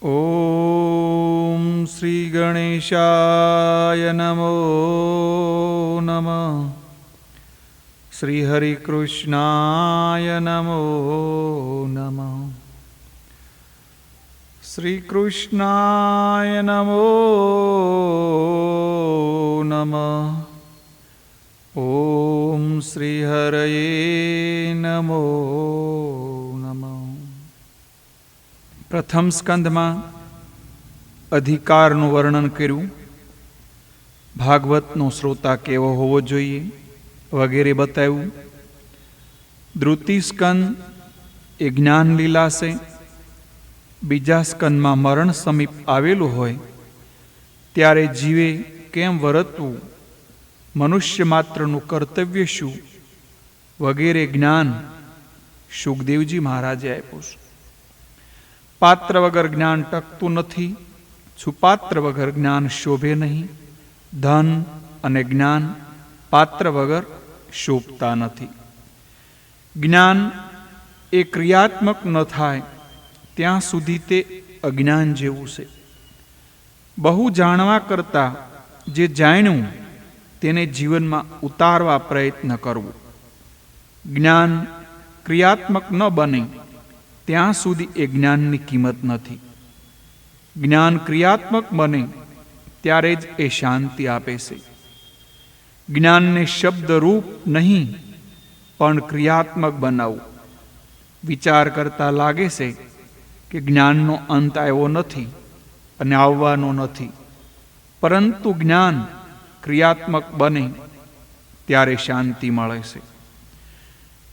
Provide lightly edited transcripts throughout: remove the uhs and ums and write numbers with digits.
ઓમ શ્રી ગણેશાય નમો નમઃ. શ્રી હરિકૃષ્ણાય નમો નમઃ. શ્રી કૃષ્ણાય નમો નમઃ. ઓમ શ્રી હરયે નમો નમઃ. પ્રથમ સ્કંધમાં અધિકારનું વર્ણન કર્યું, ભાગવતનો શ્રોતા કેવો હોવો જોઈએ વગેરે બતાવ્યું. દ્વિતીય સ્કંદ એ જ્ઞાન લીલા છે. બીજા સ્કંદમાં મરણ સમીપ આવેલું હોય ત્યારે જીવે કેમ વર્તવું, મનુષ્ય માત્રનું કર્તવ્ય શું વગેરે જ્ઞાન સુખદેવજી મહારાજે આપ્યું છે. પાત્ર વગર જ્ઞાન ટકતું નથી, સુપાત્ર વગર જ્ઞાન શોભે નહીં. ધન અને જ્ઞાન પાત્ર વગર શોભતા નથી. જ્ઞાન એ ક્રિયાત્મક ન થાય ત્યાં સુધી તે અજ્ઞાન જેવું છે. બહુ જાણવા કરતાં જે જાણ્યું તેને જીવનમાં ઉતારવા પ્રયત્ન કરવો. જ્ઞાન ક્રિયાત્મક ન બને ત્યાં સુધી એ જ્ઞાનની કિંમત નથી. જ્ઞાન ક્રિયાત્મક બને ત્યારે જ એ શાંતિ આપે છે. જ્ઞાનને શબ્દરૂપ નહીં પણ ક્રિયાત્મક બનાવવું. વિચાર કરતા લાગે છે કે જ્ઞાનનો અંત આવ્યો નથી અને આવવાનો નથી, પરંતુ જ્ઞાન ક્રિયાત્મક બને ત્યારે શાંતિ મળે છે.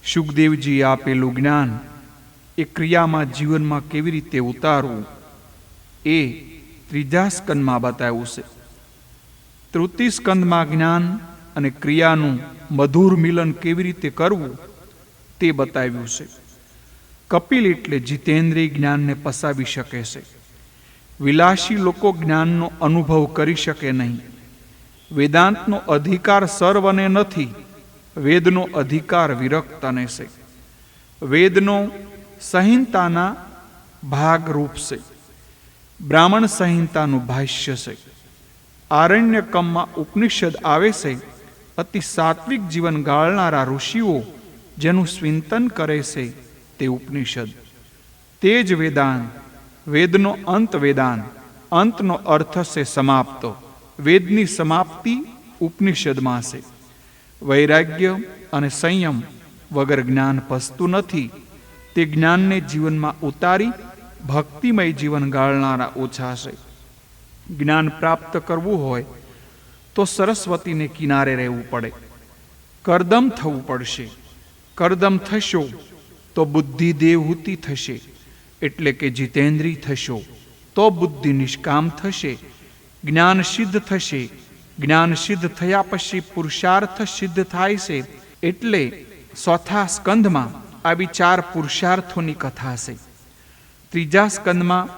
સુખદેવજીએ આપેલું જ્ઞાન એ ક્રિયામાં જીવનમાં કેવી રીતે ઉતારવું એ ત્રીજા સ્કંદમાં બતાવ્યું છે. તૃતીય સ્કંદમાં જ્ઞાન અને ક્રિયાનું મધુર મિલન કેવી રીતે કરવું તે બતાવ્યું છે. કપિલ એટલે જીતેન્દ્રિય જ્ઞાનને પસાવી શકે છે. વિલાસી લોકો જ્ઞાનનો અનુભવ કરી શકે નહીં. વેદાંતનો અધિકાર સર્વને નથી, વેદનો અધિકાર વિરક્તને છે. વેદનો સંહિતાના ભાગરૂપ છે. બ્રાહ્મણ સંહિતાનું ભાષ્ય છે. આરણ્યકમમાં ઉપનિષદ આવે છે. અતિ સાત્વિક જીવન ગાળનારા ઋષિઓ જેનું ચિંતન કરે છે તે ઉપનિષદ. તે જ વેદાંત. વેદનો અંત વેદાંત. અંતનો અર્થ છે સમાપ્ત. વેદની સમાપ્તિ ઉપનિષદમાં છે. વૈરાગ્ય અને સંયમ વગર જ્ઞાન પસતું નથી. તે જ્ઞાનને જીવનમાં ઉતારી ભક્તિમય જીવન ગાળનારા ઓછા છે. જ્ઞાન પ્રાપ્ત કરવું હોય તો સરસ્વતીને કિનારે રહેવું પડે. કરદમ થવું પડશે. કરદમ થશો તો બુદ્ધિ દેવહૂતિ થશે, એટલે કે જીતેન્દ્રિય થશો તો બુદ્ધિ નિષ્કામ થશે. જ્ઞાન સિદ્ધ થશે. જ્ઞાન સિદ્ધ થયા પછી પુરુષાર્થ સિદ્ધ થાય છે. એટલે ચોથા સ્કંધમાં આવી 4 પુરુષાર્થોની કથા છે. ત્રીજા સ્કંદમાં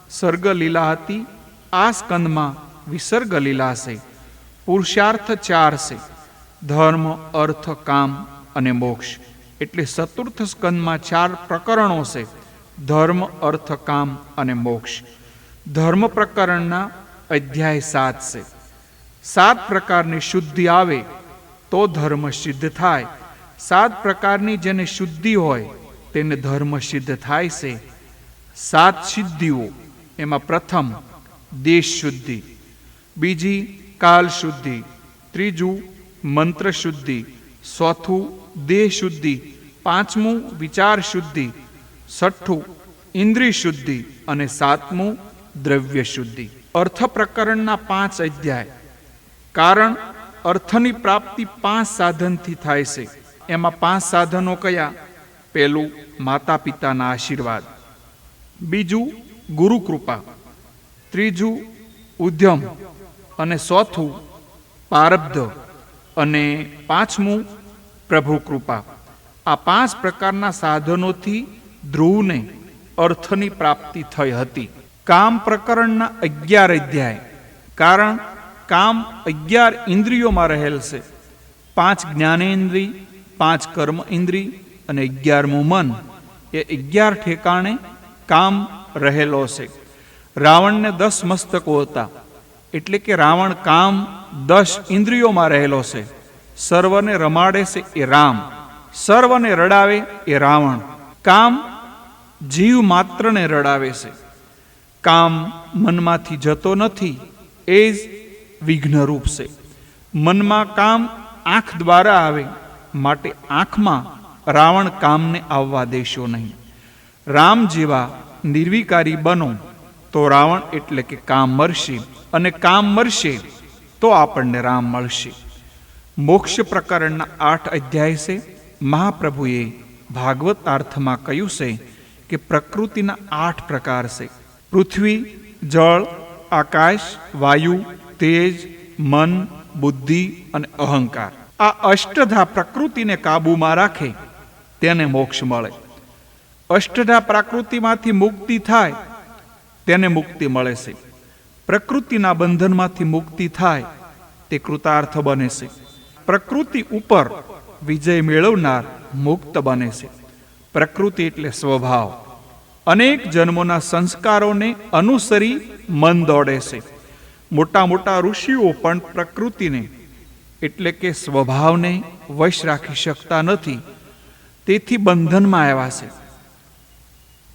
સર્ગ લીલા હતી. આ સ્કંદમાં વિસર્ગ લીલા છે. પુરુષાર્થ 4 છે: ધર્મ, અર્થ, કામ અને મોક્ષ. એટલે ચતુર્થ સ્કંદમાં 4 પ્રકરણો છે: ધર્મ, અર્થ, કામ અને મોક્ષ. ધર્મ પ્રકરણના અધ્યાય 7 છે. 7 પ્રકારની શુદ્ધિ આવે તો ધર્મ સિદ્ધ થાય. 7 પ્રકારની જેને શુદ્ધિ હોય તેને ધર્મ સિદ્ધ થાય છે. 7 સિદ્ધિઓ, એમાં પ્રથમ દેશ શુદ્ધિ, બીજી કાલ શુદ્ધિ, ત્રીજું મંત્ર શુદ્ધિ, ચોથું દેહ શુદ્ધિ, પાંચમું વિચાર શુદ્ધિ, છઠ્ઠું ઇન્દ્રિય શુદ્ધિ અને સાતમું દ્રવ્ય શુદ્ધિ. અર્થ પ્રકરણના 5 અધ્યાય. કારણ અર્થની પ્રાપ્તિ 5 સાધનથી થાય છે. એમાં 5 સાધનો કયા? પહેલું માતા પિતાના આશીર્વાદ, બીજું ગુરુ કૃપા, ત્રીજું ઉદ્યમ અને ચોથું પ્રારબ્ધ અને પાંચમું પ્રભુ કૃપા. આ 5 પ્રકારના સાધનોથી ધ્રુવને અર્થની પ્રાપ્તિ થઈ હતી. કામ પ્રકરણના 11 અધ્યાય. કારણ કામ 11 ઇન્દ્રિયોમાં રહેલ છે. 5 જ્ઞાનેન્દ્રિય, 5 કર્મ ઇન્દ્રિય અને 11મું મન. એ 11 ઠેકાણે કામ રહેલો છે. રાવણને 10 મસ્તકો હતા, એટલે કે રાવણ કામ 10 ઇન્દ્રિયોમાં રહેલો છે. સર્વને રમાડે છે એ રામ, સર્વને રડાવે એ રાવણ. કામ જીવ માત્રને રડાવે છે. કામ મનમાંથી જતો નથી, એ જ વિઘ્નરૂપ છે. મનમાં કામ આંખ દ્વારા આવે, માટે આંખમાં રાવણ કામને આવવા દેશો નહીં. રામ જેવા નિર્વિકારી બનો તો રાવણ એટલે કે કામ મરશે, અને કામ મરશે તો આપણને રામ મળશે. મોક્ષ પ્રકરણના 8 અધ્યાય છે. મહાપ્રભુએ ભાગવતાર્થમાં કહ્યું છે કે પ્રકૃતિના 8 પ્રકાર છે: પૃથ્વી, જળ, આકાશ, વાયુ, તેજ, મન, બુદ્ધિ અને અહંકાર. આ અષ્ટધા પ્રકૃતિને કાબૂમાં રાખે તેને મોક્ષ મળે. અષ્ટધા પ્રકૃતિમાંથી મુક્તિ થાય તેને મુક્તિ મળે છે. પ્રકૃતિના બંધનમાંથી મુક્તિ થાય તે કૃતાર્થ બને છે. પ્રકૃતિ ઉપર વિજય મેળવનાર મુક્ત બને છે. પ્રકૃતિ એટલે સ્વભાવ. અનેક જન્મોના સંસ્કારોને અનુસરી મન દોડે છે. મોટા મોટા ઋષિઓ પણ પ્રકૃતિને એટલે કે સ્વભાવને વશ રાખી શકતા નથી, તેથી બંધનમાં આવ્યા છે.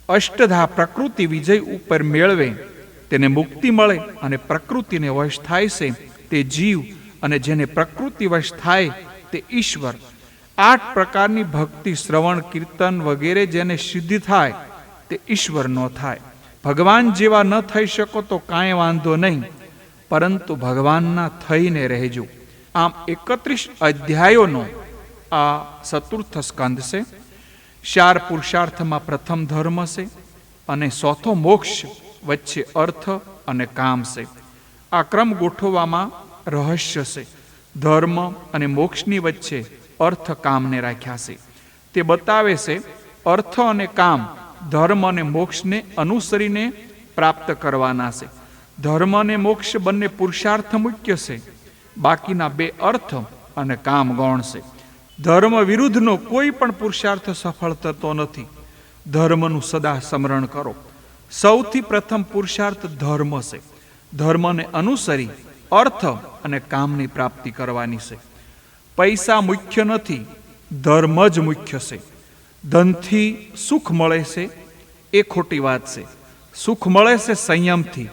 અષ્ટધા પ્રકૃતિ વિજય ઉપર મેળવે તેને મુક્તિ મળે, અને પ્રકૃતિને વશ થાય છે તે જીવ, અને જેને પ્રકૃતિ વશ થાય તે ઈશ્વર. 8 પ્રકારની ભક્તિ, શ્રવણ, કીર્તન વગેરે જેને સિદ્ધિ થાય તે ઈશ્વર ન થાય. ભગવાન જેવા ન થઈ શકો તો કાંઈ વાંધો નહીં, પરંતુ ભગવાનના થઈને રહેજો. આમ 31 અધ્યાયોનો આ ચતુર્થ સ્કંદ છે. 4 પુરુષાર્થમાં પ્રથમ ધર્મ છે, અને 4થો મોક્ષ, વચ્ચે અર્થ અને કામ છે. આ ક્રમ ગોઠવવામાં રહસ્ય છે. ધર્મ અને મોક્ષની વચ્ચે અર્થ કામને રાખ્યા છે. તે બતાવે છે અર્થ અને કામ ધર્મ અને મોક્ષને અનુસરીને પ્રાપ્ત કરવાના છે. ધર્મ અને મોક્ષ બંને પુરુષાર્થ મુખ્ય છે, બાકીના 2 અર્થ અને કામ ગૌણ છે. ધર્મ વિરુદ્ધનો કોઈ પણ પુરુષાર્થ સફળ થતો નથી. ધર્મનું સદા સ્મરણ કરો. સૌથી પ્રથમ પુરુષાર્થ ધર્મ છે. ધર્મને અનુસરી અર્થ અને કામની પ્રાપ્તિ કરવાની છે. પૈસા મુખ્ય નથી, ધર્મ જ મુખ્ય છે. ધનથી સુખ મળે છે એ ખોટી વાત છે. સુખ મળે છે સંયમથી,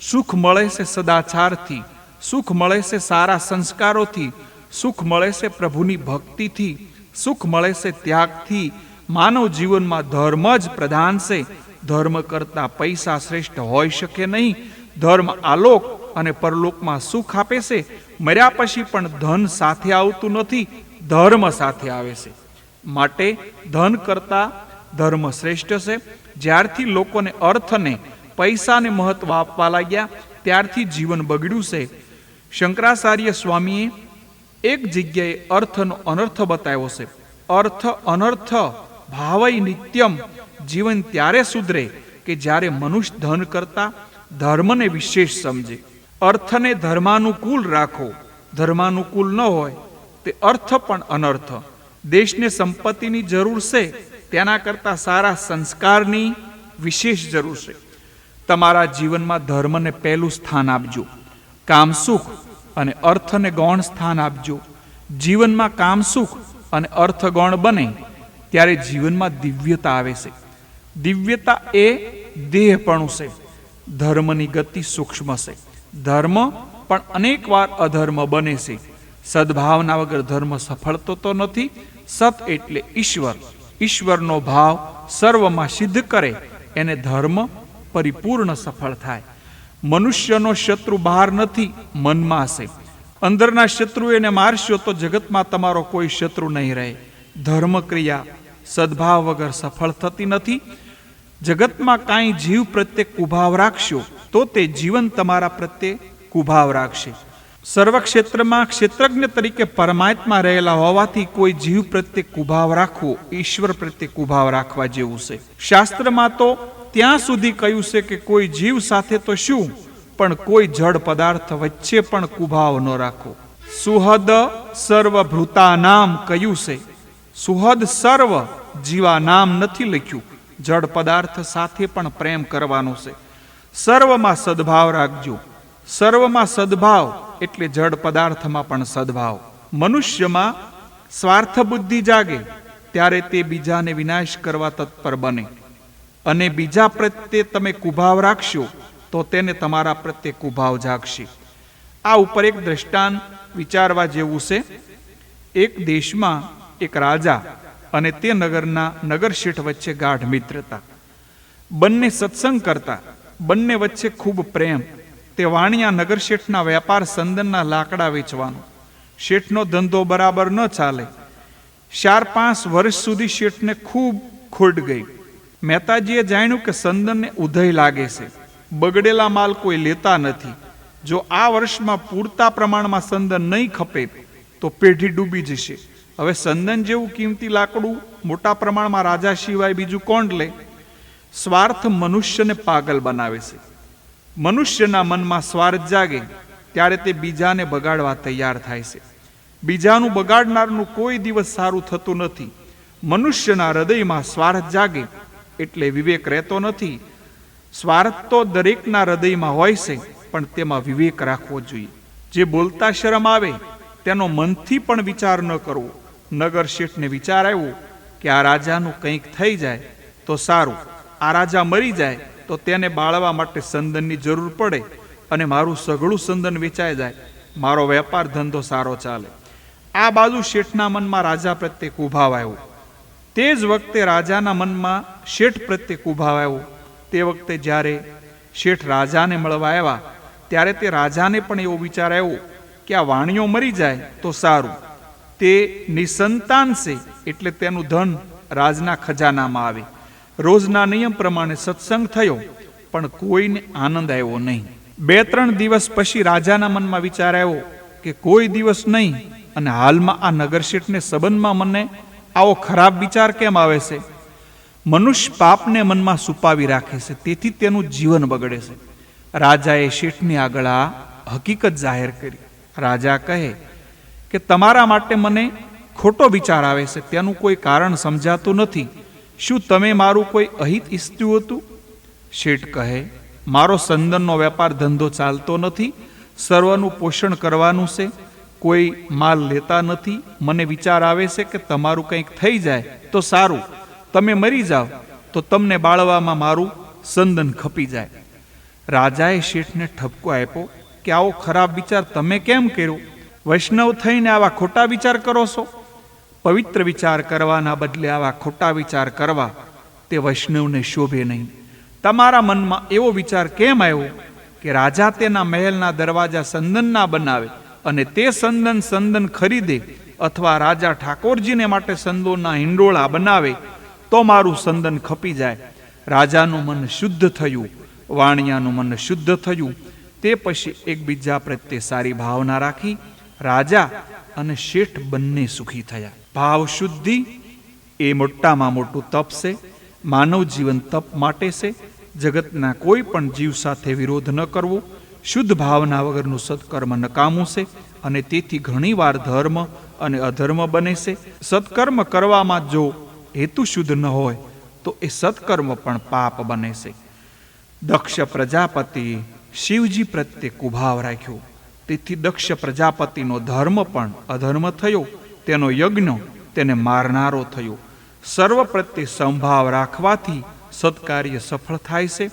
સુખ મળે છે સદાચારથી, સુખ મળે છે સારા સંસ્કારોથી, સુખ મળે છે પ્રભુની ભક્તિથી, સુખ મળે છે ત્યાગથી. માનવ જીવનમાં ધર્મ જ પ્રધાન છે. ધર્મ કરતાં પૈસા શ્રેષ્ઠ હોઈ શકે નહીં. ધર્મ આલોક અને પરલોકમાં સુખ આપે છે. મર્યા પછી પણ ધન સાથે આવતું નથી, ધર્મ સાથે આવે છે. માટે ધન કરતાં ધર્મ શ્રેષ્ઠ છે. જ્યારથી લોકોને અર્થને, પૈસાને મહત્વ આપવા લાગ્યા ત્યારથી જીવન બગડ્યું છે. શંકરાચાર્ય સ્વામીએ એક જગ્યાએ અર્થનો અનર્થ બતાવ્યો છે. અર્થ અનર્થ ભાવય નિત્યમ. જીવન ત્યારે સુધરે કે જ્યારે મનુષ્ય ધન કરતા ધર્મને વિશેષ સમજે. અર્થને ધર્માનુકૂળ રાખો. ધર્માનુકૂળ ન હોય તે અર્થ પણ અનર્થ. દેશને સંપત્તિની જરૂર છે, તેના કરતાં સારા સંસ્કારની વિશેષ જરૂર છે. તમારા જીવનમાં ધર્મને પહેલું સ્થાન આપજો. કામ સુખ અને અર્થને ગૌણ સ્થાન આપજો. જીવનમાં કામ સુખ અને અર્થ ગૌણ બને ત્યારે જીવનમાં દિવ્યતા આવે છે. દિવ્યતા એ દેહપણું છે. ધર્મની ગતિ સૂક્ષ્મ છે. ધર્મ પણ અનેક વાર અધર્મ બને છે. સદભાવના વગર ધર્મ સફળ તો નથી. સત એટલે ઈશ્વર. ઈશ્વરનો ભાવ સર્વમાં સિદ્ધ કરે એને ધર્મ પરિપૂર્ણ સફળ થાય. મનુષ્યનો શત્રુ બહાર નથી, મનમાં છે. અંદરના શત્રુ એને મારશો તો જગતમાં તમારો કોઈ શત્રુ નહીં રહે. ધર્મ ક્રિયા સદભાવ વગર સફળ થતી નથી. જગતમાં કાંઈ જીવ પ્રત્યે કુભાવ રાખશો તો તે જીવન તમારા પ્રત્યે કુભાવ રાખશે. સર્વ ક્ષેત્રમાં ક્ષેત્રજ્ઞ તરીકે પરમાત્મા રહેલા હોવાથી કોઈ જીવ પ્રત્યે કુભાવ રાખવો ઈશ્વર પ્રત્યે કુભાવ રાખવા જેવું છે. શાસ્ત્રમાં તો ત્યાં સુધી કહ્યું છે કે કોઈ જીવ સાથે તો શું, પણ કોઈ જડ પદાર્થ વચ્ચે પણ કુભાવ ન રાખો. સુહદ સર્વભૃતા નામ કહ્યું છે. સુહદ સર્વ જીવા નામ નથી લખ્યું. જડ પદાર્થ સાથે પણ પ્રેમ કરવાનો છે. સર્વમાં સદભાવ રાખજો. સર્વમાં સદભાવ એટલે જડ પદાર્થમાં પણ સદભાવ. મનુષ્યમાં સ્વાર્થ બુદ્ધિ જાગે ત્યારે તે બીજાને વિનાશ કરવા તત્પર બને, અને બીજા પ્રત્યે તમે કુભાવ રાખશો તો તેને તમારા પ્રત્યે કુભાવ જાગશે. આ ઉપર એક દ્રષ્ટાંત વિચારવા જેવું છે. એક દેશમાં એક રાજા અને તે નગરના નગરશેઠ વચ્ચે ગાઢ મિત્રતા. બંને સત્સંગ કરતા, બંને વચ્ચે ખૂબ પ્રેમ. તે વાણિયા નગરશેઠના વેપાર સંદનના લાકડા વેચવાનો. શેઠનો ધંધો બરાબર ન ચાલે. 4-5 વર્ષ સુધી શેઠને ખૂબ ખોટ ગઈ. મહેતાજીએ જાણ્યું કે સંદનને ઉધઈ લાગે છે, બગડેલા માલ કોઈ લેતા નથી. જો આ વર્ષમાં પૂરતા પ્રમાણમાં સંદન નહીં ખપે તો પેઢી ડૂબી જશે. હવે સંદન જેવું કિંમતી લાકડું મોટા પ્રમાણમાં રાજા સિવાય બીજું કોણ લે? સ્વાર્થ મનુષ્યને પાગલ બનાવે છે. મનુષ્યના મનમાં સ્વાર્થ જાગે ત્યારે તે બીજાને બગાડવા તૈયાર થાય છે. બીજાનું બગાડનારનું કોઈ દિવસ સારું થતું નથી. મનુષ્યના હૃદયમાં સ્વાર્થ જાગે એટલે વિવેક રહેતો નથી. સ્વાર્થ તો દરેકના હૃદયમાં હોય છે, પણ તેમાં વિવેક રાખવો જોઈએ. જે બોલતા શરમ આવે તેનો મનથી પણ વિચાર ન કરવો. નગર શેઠને વિચાર આવ્યો કે આ રાજાનું કંઈક થઈ જાય તો સારું, આ રાજા મરી જાય તો તેને બાળવા માટે સંદનની જરૂર પડે અને મારું સઘળું સંદન વેચાઈ જાય, મારો વેપાર ધંધો સારો ચાલે. આ બાજુ શેઠના મનમાં રાજા પ્રત્યે કુભાવ આવ્યો. તે જ વખતે રાજાના મનમાં શેઠ પ્રત્યે કુભાવ આવ્યો. તે વખતે જ્યારે શેઠ રાજાને મળવા આવ્યા ત્યારે તે રાજાને પણ એવો વિચાર આવ્યો કે આ વાણિયો મરી જાય તો સારું, તે નિસંતાન છે એટલે તેનું ધન રાજના ખજાનામાં આવે. રોજના નિયમ પ્રમાણે સત્સંગ થયો, પણ કોઈને આનંદ આવ્યો નહીં. 2-3 દિવસ પછી રાજાના મનમાં વિચાર આવ્યો કે કોઈ દિવસ નહીં, અને હાલમાં આ નગરશેઠને સંબંધમાં મને આવો ખરાબ વિચાર કેમ આવે છે? મનુષ્ય પાપને મનમાં છુપાવી રાખે છે, તેથી તેનું જીવન બગડે છે. રાજાએ શેઠની આગળ આ હકીકત જાહેર કરી. રાજા કહે કે તમારા માટે મને ખોટો વિચાર આવે છે, તેનું કોઈ કારણ સમજાતું નથી. શું તમે મારું કોઈ અહિત ઈચ્છતું હતું? શેઠ કહે, મારો સંદનનો વેપાર ધંધો ચાલતો નથી, સર્વનું પોષણ કરવાનું છે, કોઈ માલ લેતા નથી. મને વિચાર આવે છે કે તમારું કંઈક થઈ જાય તો સારું, તમે મરી જાઓ તો તમને બાળવામાં મારું સંદન ખપી જાય. રાજાએ શેઠને ઠપકો આપ્યો કે આવો ખરાબ વિચાર તમે કેમ કર્યો? વૈષ્ણવ થઈને આવા ખોટા વિચાર કરો છો? પવિત્ર વિચાર કરવાના બદલે આવા ખોટા વિચાર કરવા તે વૈષ્ણવને શોભે નહીં. તમારા મનમાં એવો વિચાર કેમ આવ્યો કે રાજા તેના મહેલના દરવાજા સંદનના બનાવે અને તે સંદન ખરીદે, અથવા રાજા ઠાકોરજીને માટે સંદોના હિંડોળા બનાવે તો મારું સંદન ખપી જાય? રાજાનું મન શુદ્ધ થયું, વાણિયાનું મન શુદ્ધ થયું. તે પછી એકબીજા પ્રત્યે સારી ભાવના રાખી રાજા અને શેઠ બંને સુખી થયા. ભાવ શુદ્ધિ એ મોટામાં મોટું તપ છે. માનવ જીવન તપ માટે છે. જગતના કોઈ પણ જીવ સાથે વિરોધ ન કરવો. શુદ્ધ ભાવના વગરનું સત્કર્મ નકામું છે, અને તેથી ઘણીવાર ધર્મ અને અધર્મ બને છે. સત્કર્મ કરવામાં જો હેતુ શુદ્ધ ન હોય તો એ સત્કર્મ પણ પાપ બને છે. દક્ષ પ્રજાપતિએ શિવજી પ્રત્યે કુભાવ રાખ્યો, તેથી દક્ષ પ્રજાપતિનો ધર્મ પણ અધર્મ થયો, તેનો યજ્ઞ તેને મારનારો થયો. સર્વ પ્રત્યે સંભાવ રાખવાથી સત્કાર્ય સફળ થાય છે,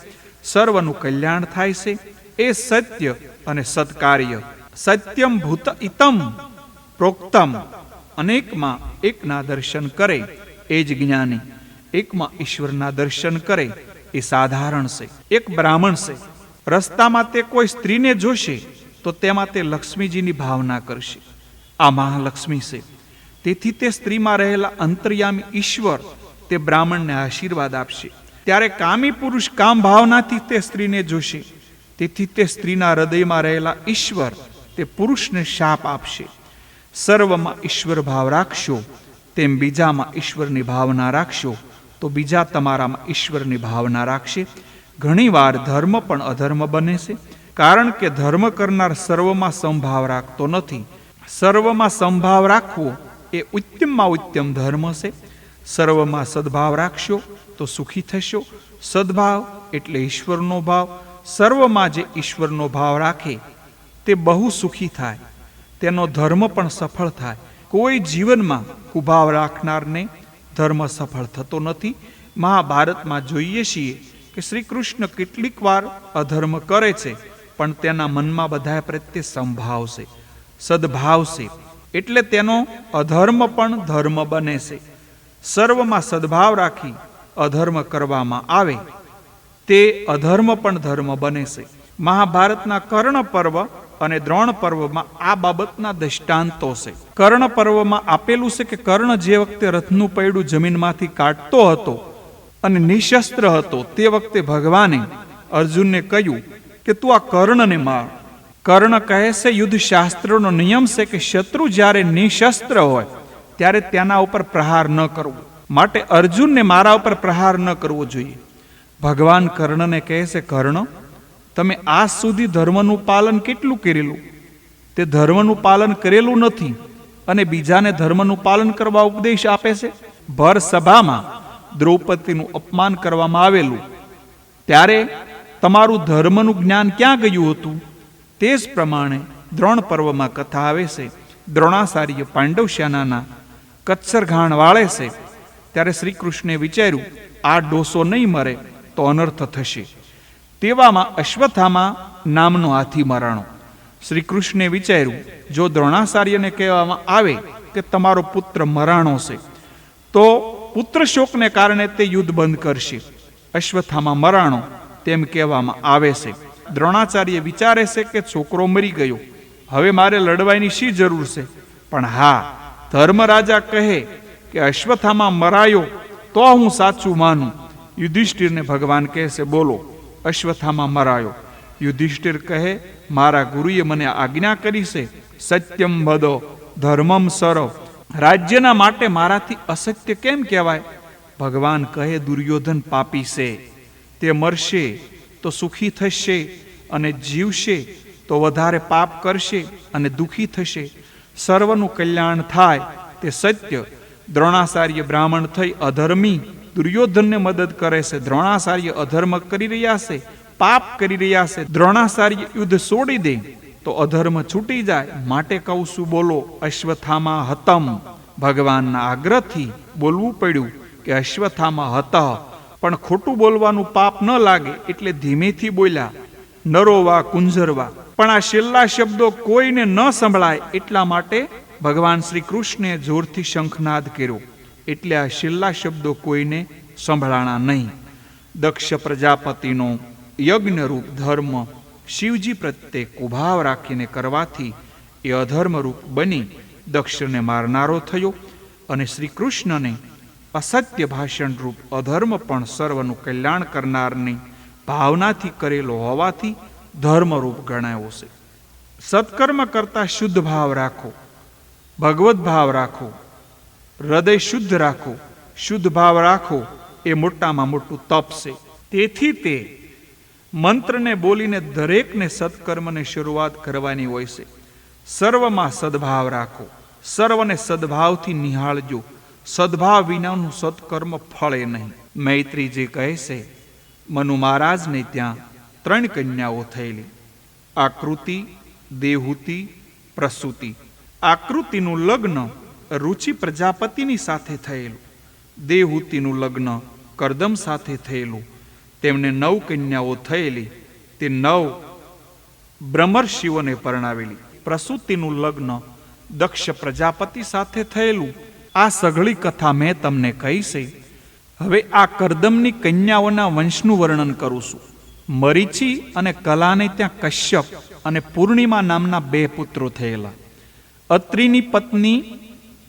સર્વનું કલ્યાણ થાય છે. એ સત્ય અને સત્કાર્ય. સત્યમ ભૂત ઇતમ પ્રોક્તમ. અનેકમાં એકના દર્શન કરે એ જ જ્ઞાની, એકમાં ઈશ્વરના દર્શન કરે એ સાધારણ છે. એક બ્રાહ્મણ છે, રસ્તામાં તે કોઈ સ્ત્રીને જોશે તો તેમાં તે લક્ષ્મીજીની ભાવના કરશે. આ મહાલક્ષ્મી છે. તેથી તે સ્ત્રીમાં રહેલા અંતર્યામી ઈશ્વર તે બ્રાહ્મણને આશીર્વાદ આપશે. ત્યારે કામી પુરુષ કામ ભાવનાથી તે સ્ત્રીને જોશે, તેથી તે સ્ત્રીના હૃદયમાં રહેલા ઈશ્વર તે પુરુષને શાપ આપશે. સર્વમાં ઈશ્વર ભાવ રાખશો તેમ બીજામાં ઈશ્વરની ભાવના રાખશો તો બીજા તમારામાં ઈશ્વરની ભાવના રાખશે. ઘણીવાર ધર્મ પણ અધર્મ બને છે, કારણ કે ધર્મ કરનાર સર્વમાં સમભાવ રાખતો નથી. સર્વમાં સમભાવ રાખવો એ ઉત્તમમાં ઉત્તમ ધર્મ છે. સર્વમાં સદભાવ રાખશો તો સુખી થશો. સદભાવ એટલે ઈશ્વરનો ભાવ, સર્વમાં જે ઈશ્વરનો ભાવ રાખે તે બહુ સુખી થાય, તેનો ધર્મ પણ સફળ થાય. કોઈ જીવનમાં કુભાવ રાખનારને ધર્મ સફળ થતો નથી. મહાભારતમાં જોઈએ છીએ કે શ્રી કૃષ્ણ કેટલીક વાર અધર્મ કરે છે, પણ તેના મનમાં બધા પ્રત્યે સંભાવ છે, સદભાવ છે, એટલે તેનો અધર્મ પણ ધર્મ બને છે. સર્વમાં સદભાવ રાખી અધર્મ કરવામાં આવે તે અધર્મ પણ ધર્મ બને છે. મહાભારતના કર્ણ પર્વ અને દ્રોણ પર્વમાં આ બાબતના દ્રષ્ટાંતો છે. કર્ણ પર્વમાં આપેલું છે કે કર્ણ જે વખતે રથનું પૈડું જમીનમાંથી કાઢતો હતો અને નિશસ્ત્ર હતો, તે વખતે ભગવાને અર્જુનને કહ્યું કે તું આ કર્ણને માર. કર્ણ કહે છે યુદ્ધ શાસ્ત્રનો નિયમ છે કે શત્રુ જ્યારે નિશસ્ત્ર હોય ત્યારે તેના ઉપર પ્રહાર ન કરવો, માટે અર્જુનને મારા ઉપર પ્રહાર ન કરવો જોઈએ. ભગવાન કર્ણને કહે છે, કર્ણ, તમે આજ સુધી ધર્મનું પાલન કેટલું કરેલું? તે ધર્મનું પાલન કરેલું નથી અને બીજાને ધર્મનું પાલન કરવા ઉપદેશ આપે છે. ભર સભામાં દ્રૌપદીનું અપમાન કરવામાં આવેલું ત્યારે તમારું ધર્મનું જ્ઞાન ક્યાં ગયું હતું? તે જ પ્રમાણે દ્રોણ પર્વમાં કથા આવે છે. દ્રોણાચાર્ય પાંડવ સેનાના કચ્છર ઘાણ વાળે છે ત્યારે શ્રી કૃષ્ણે વિચાર્યું આ ડોસો નહીં મરે તો અનર્થ થશે. તેવામાં અશ્વત્થામા નામનો હાથી મરાણો. શ્રી કૃષ્ણે વિચાર્યું જો દ્રોણાચાર્યને કહેવામાં આવે કે તમારો પુત્ર મરાણો છે તો પુત્ર શોકને કારણે તે યુદ્ધ બંધ કરશે. અશ્વત્થામા મરાણો તેમ કહેવામાં આવે છે. દ્રોણાચાર્ય વિચારે છે કે છોકરો મરી ગયો, હવે મારે લડવાની શી જરૂર છે? પણ હા, ધર્મરાજા કહે કે અશ્વત્થામા મરાયો તો હું સાચું માનું. યુધિષ્ઠિરને ભગવાન કહે છે બોલો, અશ્વત્થામા મરાયો. યુધિષ્ઠિર કહે મારા ગુરુએ મને આજ્ઞા કરી છે સત્યમ વદો ધર્મમ સરો, રાજ્યના માટે મારાથી અસત્ય કેમ કહેવાય? ભગવાન કહે દુર્યોધન પાપી છે, તે મરશે તો સુખી થશે અને જીવશે તો વધારે પાપ કરશે અને દુઃખી થશે. સર્વનું કલ્યાણ થાય તે સત્ય. દ્રોણાચાર્ય બ્રાહ્મણ થઈ અધર્મી દુર્યોધનને મદદ કરે છે. દ્રોણાચાર્ય અધર્મ કરી રહ્યા છે, પાપ કરી રહ્યા છે. દ્રોણાચાર્ય યુદ્ધ છોડી દે તો અધર્મ છૂટી જાય. માટે કહું છું બોલો અશ્વત્થામા હતમ. ભગવાનના આગ્રહથી બોલવું પડ્યું કે અશ્વત્થામા હત. પણ ખોટું બોલવાનું પાપ ન લાગે એટલે ધીમેથી બોલ્યા, નરોવા કુંજરવા. પણ આ છેલ્લા શબ્દો કોઈને ન સંભળાય એટલા માટે ભગવાન શ્રી કૃષ્ણે જોરથી શંખનાદ કર્યો, એટલે આ છેલ્લા શબ્દો કોઈને સંભળાણા નહીં. દક્ષ પ્રજાપતિનો યજ્ઞરૂપ ધર્મ શિવજી પ્રત્યે કુભાવ રાખીને કરવાથી એ અધર્મરૂપ બની દક્ષને મારનારો થયો અને શ્રી કૃષ્ણને અસત્ય ભાષણરૂપ અધર્મ પણ સર્વનું કલ્યાણ કરનારની ભાવનાથી કરેલો હોવાથી ધર્મરૂપ ગણાયો છે. સત્કર્મ કરતા શુદ્ધ ભાવ રાખો, ભગવત ભાવ રાખો, હૃદય શુદ્ધ રાખો. શુદ્ધ ભાવ રાખો એ મોટામાં મોટું તપ છે. તેથી તે મંત્રને બોલીને દરેકને સત્કર્મને શરૂઆત કરવાની હોય છે. સર્વમાં સદભાવ રાખો, સર્વને સદભાવથી નિહાળજો. સદભાવ વિનાનું સત્કર્મ ફળે નહીં. મૈત્રીજી કહે છે મનુ મહારાજને ત્યાં 3 કન્યાઓ થયેલી, આકૃતિ, દેહૂતિ, પ્રસૂતિ. આકૃતિનું લગ્ન રુચિ પ્રજાપતિની સાથે થયેલું, દેહૂતિનું લગ્ન કરદમ સાથે થયેલું. તેમને 9 કન્યાઓ થયેલી, તે 9 બ્રહ્મર્ષિઓને પરણાવેલી. પ્રસૂતિનું લગ્ન દક્ષ પ્રજાપતિ સાથે થયેલું. આ સઘળી કથા મેં તમને કહી છે. હવે આ કરદમની કન્યાઓના વંશનું વર્ણન કરું છું. મરીચી અને કલાને ત્યાં કશ્યપ અને પૂર્ણિમા નામના 2 પુત્રો થયેલા. અત્રિની પત્ની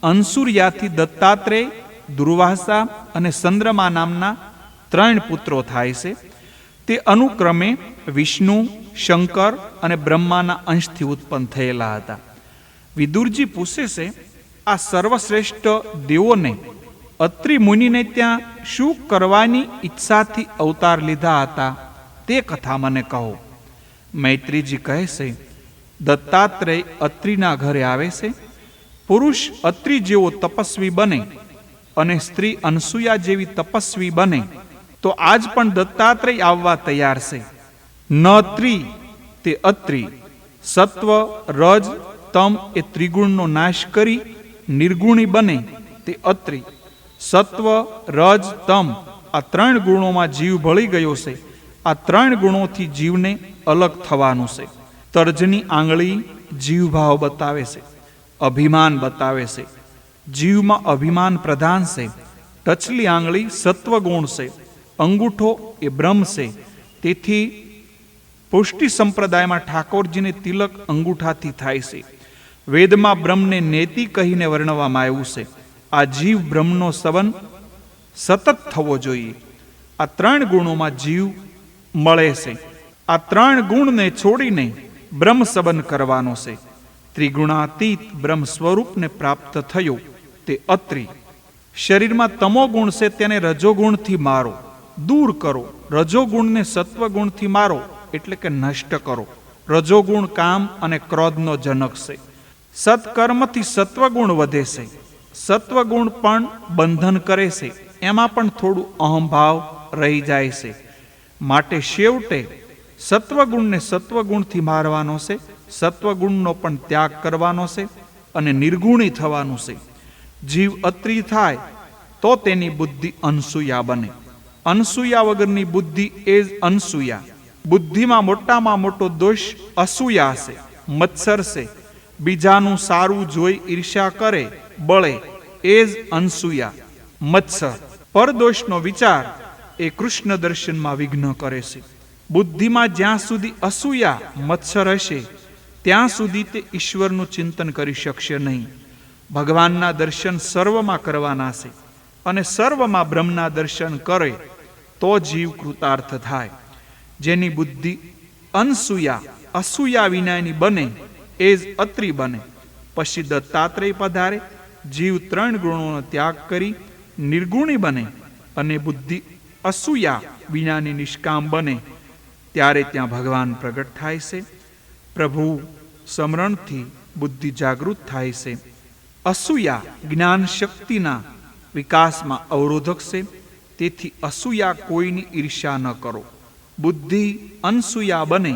અંસુર્યાથી દત્તાત્રેય, દુર્વાસા અને ચંદ્રમા નામના 3 પુત્રો થાય છે. તે અનુક્રમે વિષ્ણુ, શંકર અને બ્રહ્માના અંશથી ઉત્પન્ન થયેલા હતા. વિદુરજી પૂછે છે આ સર્વશ્રેષ્ઠ દેવોને અત્રિ મુનિને ત્યાં શું કરવાની ઈચ્છાથી અવતાર લીધા હતા તે કથા મને કહો. મૈત્રીજી કહે છે દત્તાત્રેય અત્રિના ઘરે આવે છે. પુરુષ અત્રિ જેવો તપસ્વી બને અને સ્ત્રી અનસૂયા જેવી તપસ્વી બને તો આજ પણ દત્તાત્રેય આવવા તૈયાર છે. ન ત્રિ તે અત્રિ. સત્વ, રજ, તમ એ ત્રિગુણનો નાશ કરી નિર્ગુણી બને તે અત્રિ. સત્વ, રજ, તમ આ 3 ગુણોમાં જીવ ભળી ગયો છે. આ 3 ગુણોથી જીવને અલગ થવાનું છે. તર્જની આંગળી જીવભાવ બતાવે છે, અભિમાન બતાવે છે. જીવમાં અભિમાન પ્રધાન છે. ટચલી આંગળી સત્વગુણ છે, અંગૂઠો એ બ્રહ્મ છે. તેથી પુષ્ટિ સંપ્રદાયમાં ઠાકોરજીને તિલક અંગૂઠાથી થાય છે. વેદમાં બ્રહ્મને નેતિ કહીને વર્ણવવામાં આવ્યું છે. આ જીવ બ્રહ્મનો સંબંધ સતત થવો જોઈએ. આ 3 ગુણોમાં જીવ મળે છે. આ 3 ગુણને છોડીને બ્રહ્મ સંબંધ કરવાનો છે. ત્રિગુણાતીત બ્રહ્મ સ્વરૂપને પ્રાપ્ત થયો તે અત્રિ. શરીરમાં તમો ગુણ છે તેને રજોગુણથી મારો, દૂર કરો. રજોગુણને સત્વગુણથી મારો એટલે કે નષ્ટ કરો. રજોગુણ કામ અને ક્રોધનો જનક છે. સત્કર્મથી સત્વગુણ વધે છે. સત્વગુણ પણ બંધન કરે છે. એમાં પણ થોડું અહંભાવ રહી જાય છે. માટે છેવટે સત્વગુણને સત્વગુણથી મારવાનો છે. સત્વગુણનો પણ ત્યાગ કરવાનો છે અને નિર્ગુણી થવાનું છે. જીવ અત્રિ થાય તો તેની બુદ્ધિ અનસૂયા બને. અનસૂયા વગરની બુદ્ધિ એ જ અનસૂયા. બુદ્ધિમાં મોટામાં મોટો દોષ અસૂયા છે, મત્સર છે. બીજાનું સારું જોઈ ઈર્ષ્યા કરે, બળે, એ જ અનસૂયા, મત્સર. પરદોષનો વિચાર એ કૃષ્ણ દર્શનમાં વિઘ્ન કરે છે. બુદ્ધિમાં જ્યાં સુધી અસૂયા, મત્સર હશે ત્યાં સુધી તે ઈશ્વરનું ચિંતન કરી શકશે નહીં. ભગવાનના દર્શન સર્વમાં કરવાના છે અને સર્વમાં બ્રહ્મના દર્શન કરે તો જીવ કૃતાર્થ થાય. જેની બુદ્ધિ અનસૂયા, અસૂયા વિનાની બને એ જ અત્રિ બને. પછી દત્તાત્રેય પધારે, જીવ 3 ગુણોનો ત્યાગ કરી નિર્ગુણી બને અને બુદ્ધિ અસૂયા વિનાની નિષ્કામ બને. ત્યારે ત્યાં ભગવાન પ્રગટ થાય છે. પ્રભુ સ્મરણથી બુદ્ધિ જાગૃત થાય છે. અસૂયા જ્ઞાન શક્તિના વિકાસમાં અવરોધક છે. તેથી અસૂયા કોઈની ઈર્ષ્યા ન કરો. બુદ્ધિ અનસૂયા બને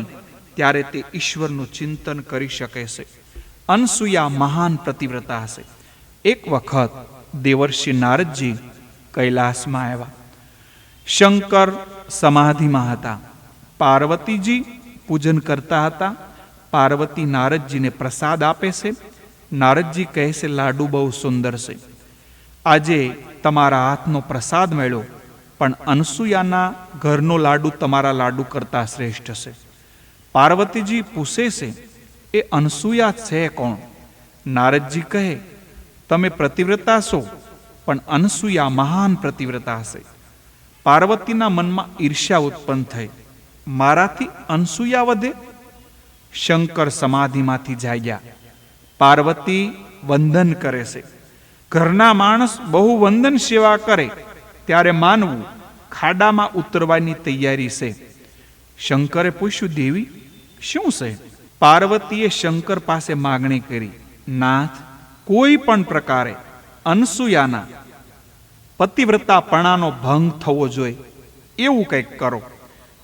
ત્યારે તે ઈશ્વરનું ચિંતન કરી શકે છે. અનસૂયા મહાન પતિવ્રતા છે. એક વખત દેવર્ષિ નારદજી કૈલાસમાં આવ્યા. શંકર સમાધિમાં હતા. પાર્વતીજી પૂજન કરતા હતા. પાર્વતી નારદજીને પ્રસાદ આપે છે. નારદજી કહે છે, લાડુ બહુ સુંદર છે. આજે તમારા હાથનો પ્રસાદ મળ્યો, પણ અનસૂયાના ઘરનો લાડુ તમારા લાડુ કરતા શ્રેષ્ઠ છે. પાર્વતીજી પૂછે છે, એ અનસૂયા છે કોણ? નારદજી કહે, તમે પ્રતિવ્રતા છો, પણ અનસૂયા મહાન પ્રતિવ્રતા છે. પાર્વતીના મનમાં ઈર્ષ્યા ઉત્પન્ન થઈ. મારાથી અનસૂયા વધે? શંકર સમાધિમાંથી જાગ્યા. પાર્વતી વંદન કરે છે. ઘરના માણસ બહુ વંદન સેવા કરે ત્યારે માનવું ખાડામાં ઉતરવાની તૈયારી છે. શંકરે પૂછ્યું, દેવી શું છે? પાર્વતીએ શંકર પાસે માગણી કરી, નાથ, કોઈ પણ પ્રકારે અનસૂયાના પતિવ્રતાપણાનો ભંગ થવો જોઈએ એવું કંઈક કરો.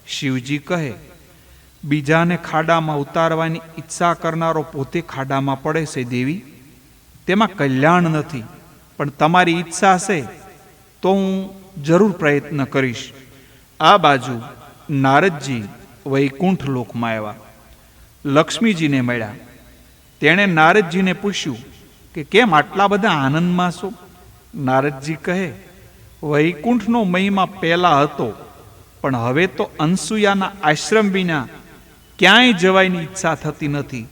શિવજી કહે, બીજાને ખાડામાં ઉતારવાની ઈચ્છા કરનારો પોતે ખાડામાં પડે છે દેવી. તેમાં કલ્યાણ નથી, પણ તમારી ઈચ્છા છે તો હું જરૂર પ્રયત્ન કરીશ. આ બાજુ નારદજી વૈકુંઠ લોકમાં આવ્યા. લક્ષ્મીજીને મળ્યા. તેણે નારદજીને પૂછ્યું કે કેમ આટલા બધા આનંદમાં છો? નારદજી કહે, વૈકુંઠનો મહિમા પહેલા હતો, પણ હવે તો અનસૂયાના આશ્રમ વિના ક્યાંય જવાની ઈચ્છા થતી નથી.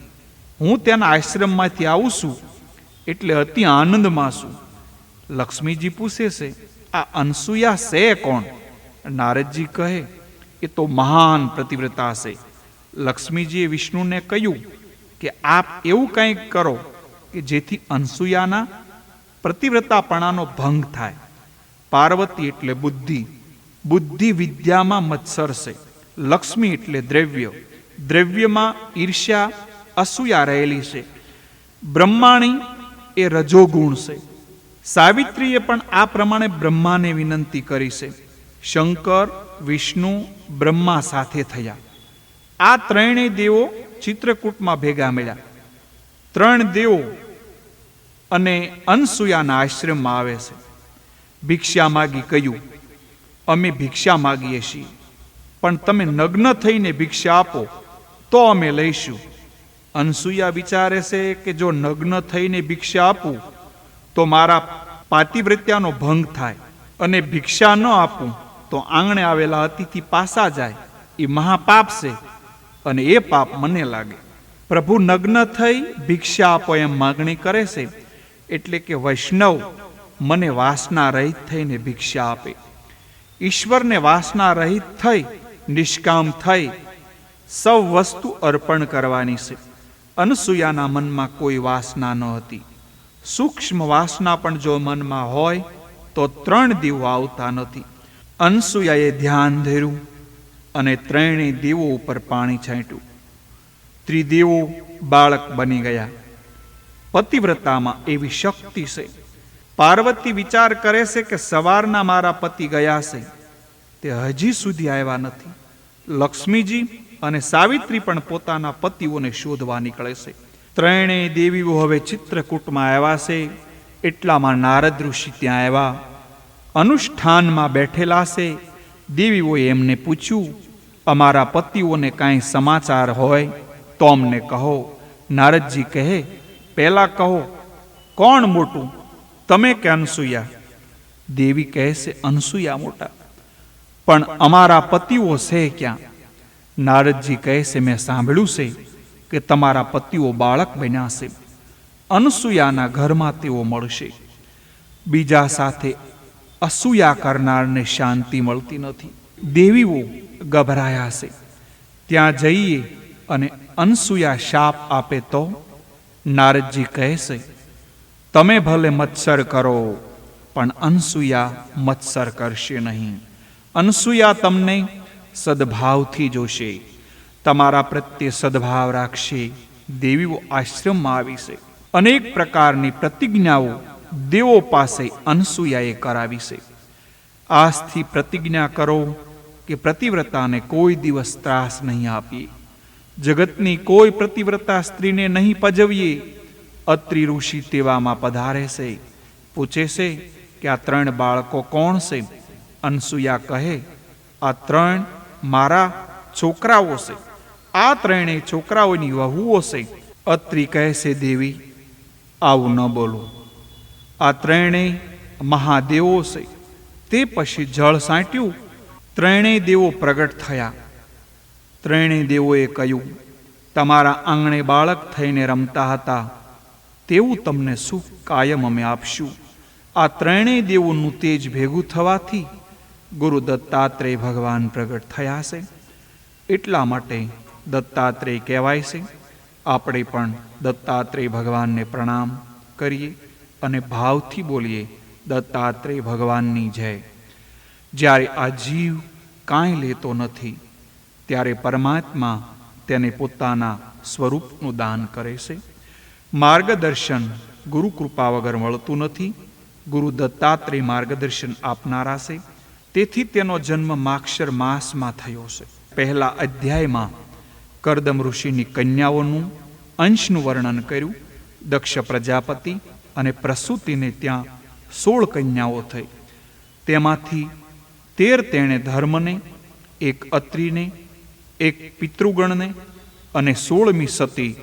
હું તેના આશ્રમમાંથી આવું છું એટલે અતિ આનંદમાં છું. લક્ષ્મીજી પૂછે છે, આ અનસૂયા છે કોણ? નારદજી કહે, એ તો મહાન પ્રતિવ્રતા છે. લક્ષ્મીજીએ વિષ્ણુને કહ્યું કે આપ એવું કંઈક કરો કે જેથી અનસૂયાના પ્રતિવ્રતાપણાનો ભંગ થાય. પાર્વતી એટલે બુદ્ધિ. બુદ્ધિ વિદ્યામાં મત્સર છે. લક્ષ્મી એટલે દ્રવ્ય. દ્રવ્યમાં ઈર્ષ્યા, અસૂયા રહેલી છે. બ્રહ્માણી એ રજોગુણ છે. સાવિત્રીએ પણ આ પ્રમાણે બ્રહ્માને વિનંતી કરી છે. શંકર, વિષ્ણુ, બ્રહ્મા સાથે થયા. આ ત્રણેય દેવો ચિત્રકૂટમાં ભેગા મળ્યા. 3 દેવો અને અનસૂયાના આશ્રમમાં આવે છે. ભિક્ષા માગી કહ્યું, અમે ભિક્ષા માગીએ છીએ, પણ તમે નગ્ન થઈને ભિક્ષા આપો તો અમે લઈશું. અનસૂયા વિચારે છે કે જો નગ્ન થઈને ભિક્ષા આપું તો મારા પાતિવ્રત્યાનો ભંગ થાય, અને ભિક્ષા ન આપું તો આંગણે આવેલા અતિથિ પાસા જાય. એ મહાપાપ છે અને એ પાપ મને લાગે. પ્રભુ નગ્ન થઈ ભિક્ષા આપો એમ માગણી કરે છે, એટલે કે વૈષ્ણવ મને વાસના રહિત થઈને ભિક્ષા આપે. ઈશ્વરને વાસના રહિત થઈ નિષ્કામ થઈ સૌ વસ્તુ અર્પણ કરવાની છે. અનસૂયાના મનમાં કોઈ વાસના ન હતી. સૂક્ષ્મ વાસના પણ જો મનમાં હોય તો 3 દેવો આવતા નથી. અનસૂયાએ ધ્યાન ધર્યું અને 3 દેવો ઉપર પાણી છાંટ્યું. ત્રિદેવો બાળક બની ગયા. પતિવ્રતામાં એવી શક્તિ છે. પાર્વતી વિચાર કરે છે કે સવારના મારા પતિ ગયા છે, તે હજી સુધી આવ્યા નથી. લક્ષ્મીજી અને સાવિત્રી પણ પોતાના પતિઓને શોધવા નીકળે છે. 3 દેવીઓ હવે ચિત્રકૂટમાં આવ્યા છે. એટલામાં નારદ ઋષિ ત્યાં આવ્યા. અનુષ્ઠાનમાં બેઠેલા છે. દેવીઓએ એમને પૂછ્યું, અમારા પતિઓને કાંઈ સમાચાર હોય તો અમને કહો. નારદજી કહે, પહેલા કહો, કોણ મોટું, તમે કે અનસૂયા? દેવી કહે છે, અનસૂયા મોટા. પણ અમારા પતિઓ છે ક્યાં? નારદજી કહે છે, મેં સાંભળ્યું છે કે તમારા પતિઓ બાળક બન્યા છે. અનસૂયાના ઘરમાં તેઓ મળશે. બીજા સાથે અસૂયા કરનારને શાંતિ મળતી નથી. દેવીઓ ગભરાયા છે. ત્યાં જઈએ અને અનસૂયા શાપ આપે તો? નારદજી કહે છે, તમે ભલે મત્સર કરો, પણ અનસૂયા મત્સર કરશે નહીં. અનસૂયા તમને સદભાવથી જોશે, તમારા પ્રત્યે સદભાવ રાખશે. દેવીઓ આશ્રમમાં આવી છે. અનેક પ્રકારની પ્રતિજ્ઞાઓ દેવો પાસે અનસૂયાએ કરાવી છે. આજથી પ્રતિજ્ઞા કરો કે પ્રતિવ્રતાને કોઈ દિવસ ત્રાસ નહીં આપીએ, જગતની કોઈ પ્રતિવ્રતા સ્ત્રીને નહીં પજવીએ. અત્રિ ઋષિ તેવામાં પધારે છે. પૂછે છે કે આ 3 બાળકો કોણ છે? અનસૂયા કહે, આ 3 મારા છોકરાઓ છે. આ 3 છોકરાઓની વહુઓ છે. અત્રિ કહે છે, દેવી આવું ન બોલો. આ 3 મહાદેવો છે. તે પછી જળ સાંટ્યું. 3 દેવો પ્રગટ થયા. 3 દેવોએ કહ્યું, તમારા આંગણે બાળક થઈને રમતા હતા તેવું તમને સુખ કાયમ અમે આપશું. આ 3 દેવોનું તેજ ભેગું થવાથી ગુરુ દત્તાત્રેય ભગવાન પ્રગટ થયા છે. એટલા માટે દત્તાત્રેય કહેવાય છે. આપણે પણ દત્તાત્રેય ભગવાનને પ્રણામ કરીએ અને ભાવથી બોલીએ, દત્તાત્રેય ભગવાનની જય. જ્યારે આ જીવ કાંઈ લેતો નથી ત્યારે પરમાત્મા તેને પોતાના સ્વરૂપનું દાન કરે છે. માર્ગદર્શન ગુરુ કૃપા વગર મળતું નથી. ગુરુ દત્તાત્રેય માર્ગદર્શન આપનારા છે. તેથી તેનો જન્મ માક્ષર માસમાં થયો છે. પહેલા અધ્યાયમાં કરદમ ઋષિની કન્યાઓનું અંશનું વર્ણન કર્યું. દક્ષ પ્રજાપતિ અને પ્રસૂતિને ત્યાં 16 કન્યાઓ થઈ. તેમાંથી 13 તેણે ધર્મને, 1 અત્રિને, 1 પિતૃગણને અને 16મી સતી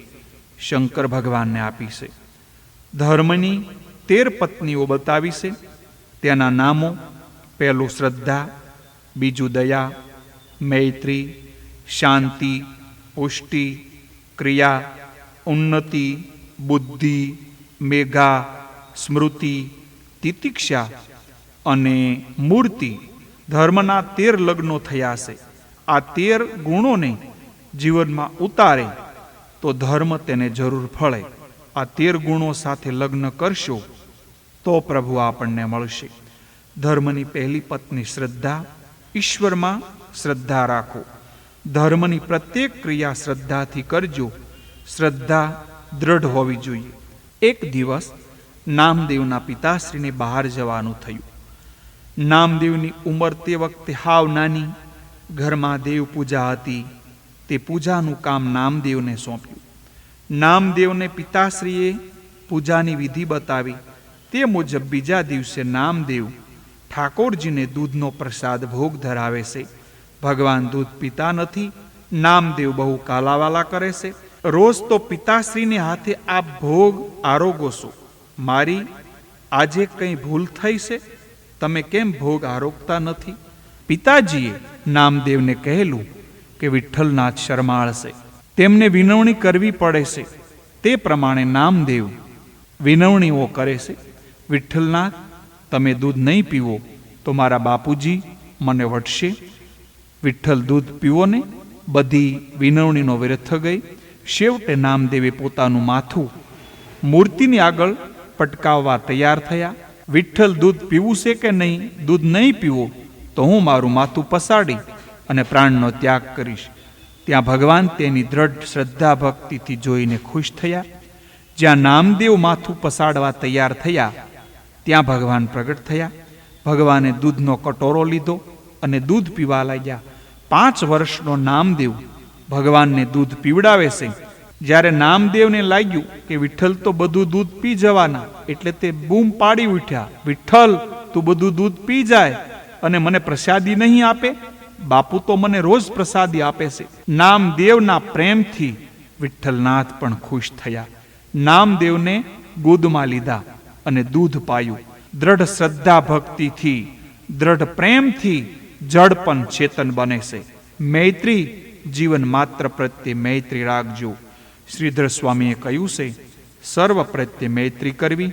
શંકર ભગવાનને આપી છે. ધર્મની 13 પત્નીઓ બતાવી છે. તેના નામો: પહેલું શ્રદ્ધા, બીજું દયા, મૈત્રી, શાંતિ, પુષ્ટિ, ક્રિયા, ઉન્નતિ, બુદ્ધિ, મેઘા, સ્મૃતિ, તિતિક્ષા અને મૂર્તિ. ધર્મના 13 લગ્નો થયા છે. આ 13 ગુણોને જીવનમાં ઉતારે તો ધર્મ તેને જરૂર ફળે. આ 13 ગુણો સાથે લગ્ન કરશો તો પ્રભુ આપણને મળશે. ધર્મની પહેલી પત્ની શ્રદ્ધા. ઈશ્વરમાં શ્રદ્ધા રાખો. ધર્મની પ્રત્યેક ક્રિયા શ્રદ્ધાથી કરજો. શ્રદ્ધા દ્રઢ હોવી જોઈએ. એક દિવસ નામદેવના પિતાશ્રીને બહાર જવાનું થયું. નામદેવની ઉંમર તે વખતે હાવ નાની. ઘરમાં દેવ પૂજા હતી. તે પૂજાનું કામ નામદેવને સોંપ્યું. નામદેવને પિતાશ્રીએ પૂજાની વિધિ બતાવી. તે મુજબ બીજા દિવસે નામદેવ ઠાકોરજીને દૂધનો પ્રસાદ ભોગ ધરાવે છે. ભગવાન દૂધ પીતા નથી. નામદેવ બહુ કાલાવાલા કરે છે. રોજ તો પિતાશ્રીને હાથે આ ભોગ આરોગો છો. મારી આજે કંઈ ભૂલ થઈ છે? તમે કેમ ભોગ આરોગતા નથી? પિતાજીએ નામદેવને કહેલું કે વિઠ્ઠલનાથ શરમાળ છે, તેમને વિનવણી કરવી પડે છે. તે પ્રમાણે નામદેવ વિનવણીઓ કરે છે. વિઠ્ઠલનાથ, તમે દૂધ નહીં પીવો તો મારા બાપુજી મને વટશે. વિઠ્ઠલ દૂધ પીવો ને. બધી વિનવણીનો વ્યર્થ ગઈ. છેવટે નામદેવે પોતાનું માથું મૂર્તિની આગળ પટકાવવા તૈયાર થયા. વિઠ્ઠલ દૂધ પીવું છે કે નહીં? દૂધ નહીં પીવો તો હું મારું માથું પસાડી અને પ્રાણનો ત્યાગ કરીશ. ત્યાં ભગવાન તેની દ્રઢ શ્રદ્ધા ભક્તિથી જોઈને ખુશ થયા. જ્યાં નામદેવ માથું પસાડવા તૈયાર થયા ત્યાં ભગવાન પ્રગટ થયા. ભગવાને દૂધનો કટોરો લીધો અને દૂધ પીવા લાગ્યા. 5 વર્ષનો નામદેવ ભગવાનને દૂધ પીવડાવે છે. જ્યારે નામદેવને લાગ્યું કે વિઠ્ઠલ તો બધું દૂધ પી જવાના, એટલે તે બૂમ પાડી ઉઠ્યા, વિઠ્ઠલ, તું બધું દૂધ પી જાય અને મને પ્રસાદી નહીં આપે? બાપુ તો મને રોજ પ્રસાદી આપે છે. નામદેવના પ્રેમથી વિઠ્ઠલનાથ પણ ખુશ થયા. નામદેવને ગોદમાં લીધા અને દૂધ પાયું. દ્રઢ શ્રદ્ધા ભક્તિથી, દ્રઢ પ્રેમથી જળ પણ ચેતન બને છે. મૈત્રી, જીવન માત્ર પ્રત્યે મૈત્રી રાખજો. શ્રીધર સ્વામીએ કહ્યું છે, સર્વ પ્રત્યે મૈત્રી કરવી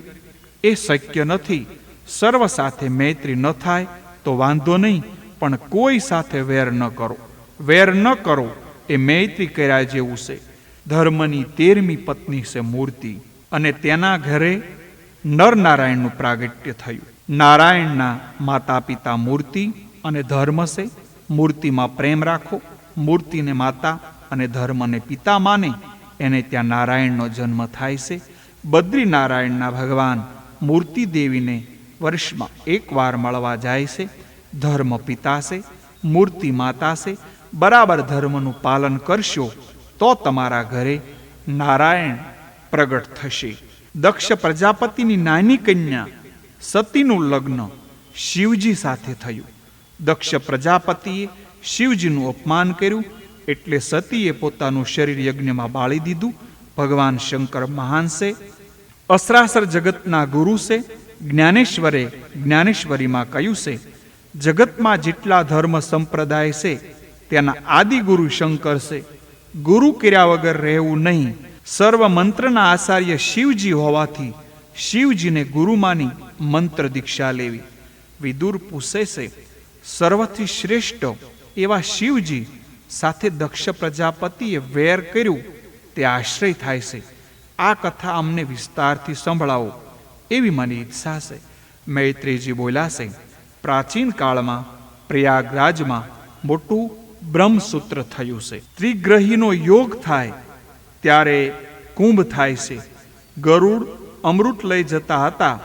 એ શક્ય નથી. સર્વ સાથે મૈત્રી ન થાય તો વાંધો નહીં, પણ કોઈ સાથે વેર ન કરો. વેર ન કરો એ મૈત્રી કર્યા જેવું છે. ધર્મની 13મી પત્ની છે મૂર્તિ, અને તેના ઘરે નરનારાયણનું પ્રાગટ્ય થયું. નારાયણના માતા પિતા મૂર્તિ અને ધર્મ છે. મૂર્તિમાં પ્રેમ રાખો. મૂર્તિને માતા અને ધર્મને પિતા માને એને ત્યાં નારાયણનો જન્મ થાય છે. બદ્રીનારાયણના ભગવાન મૂર્તિ દેવીને વર્ષમાં 1 વાર મળવા જાય છે. ધર્મ પિતા છે, મૂર્તિ માતા છે. બરાબર ધર્મનું પાલન કરશો તો તમારા ઘરે નારાયણ પ્રગટ થશે. દક્ષ પ્રજાપતિની નાની કન્યા સતીનું લગ્ન શિવજી સાથે થયું. દક્ષ પ્રજાપતિએ શિવજીનું અપમાન કર્યું, એટલે સતીએ પોતાનું શરીર યજ્ઞમાં બાળી દીધું. ભગવાન શંકર મહાન છે, અસરાસર જગતના ગુરુ છે. જ્ઞાનેશ્વરે જ્ઞાનેશ્વરીમાં કહ્યું છે, જગતમાં જેટલા ધર્મ સંપ્રદાય છે તેના આદિગુરુ શંકર છે. ગુરુ કર્યા વગર રહેવું નહીં. સર્વ મંત્રના આચાર્ય શિવજી હોવાથી શિવજીને ગુરુ માની મંત્ર દીક્ષા લેવી. વિદુર પૂછે છે, સર્વથી શ્રેષ્ઠ એવા શિવજી સાથે દક્ષ પ્રજાપતિએ વેર કર્યું તે આશ્રય થાય છે. આ કથા અમને વિસ્તારથી સંભળાવો એવી મને ઈચ્છા છે. મૈત્રીજી બોલ્યા છે, પ્રાચીન કાળમાં પ્રયાગરાજમાં મોટું બ્રહ્મસૂત્ર થયું છે. ત્રિગ્રહીનો યોગ થાય ત્યારે કુંભ થાય છે. ગરુડ અમૃત લઈ જતા હતા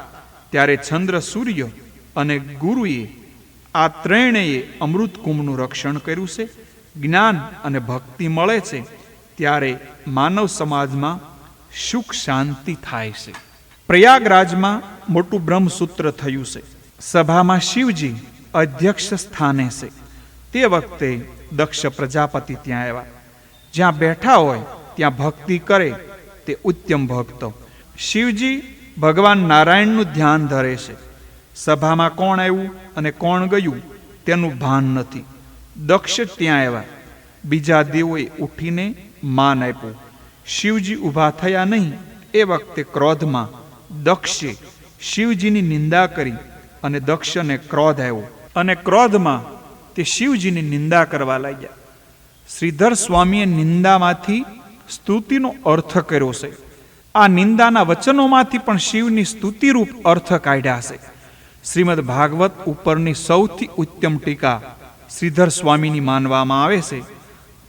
ત્યારે ચંદ્ર, સૂર્ય અને ગુરુએ આ ત્રણેય અમૃત કુંભનું રક્ષણ કર્યું છે. જ્ઞાન અને ભક્તિ મળે છે ત્યારે માનવ સમાજમાં સુખ શાંતિ થાય છે. પ્રયાગરાજમાં મોટું બ્રહ્મસૂત્ર થયું છે. સભામાં શિવજી અધ્યક્ષ સ્થાને છે. તે વખતે દક્ષ પ્રજાપતિ ત્યાં આવ્યા. જ્યાં બેઠા હોય ત્યાં ભક્તિ કરે તે ઉત્તમ ભક્ત. શિવજી ભગવાન નારાયણનું ધ્યાન ધરે છે. સભામાં કોણ આવ્યું અને કોણ ગયું તેનું ભાન નથી. દક્ષ ત્યાં આવ્યા. બીજા દેવોએ ઉઠીને માન આપ્યું. શિવજી ઊભા થયા નહીં. એ વખતે ક્રોધમાં દક્ષે શિવજીની નિંદા કરી અને દક્ષને ક્રોધ આવ્યો અને ક્રોધમાં તે શિવજીની નિંદા કરવા લાગ્યા. શ્રીધર સ્વામીએ નિંદામાંથી સ્તુતિનો અર્થ કર્યો છે. આ નિંદાના વચનોમાંથી પણ શિવની સ્તુતિરૂપ અર્થ કાઢ્યા છે. શ્રીમદ ભાગવત ઉપરની સૌથી ઉત્તમ ટીકા શ્રીધર સ્વામીની માનવામાં આવે છે.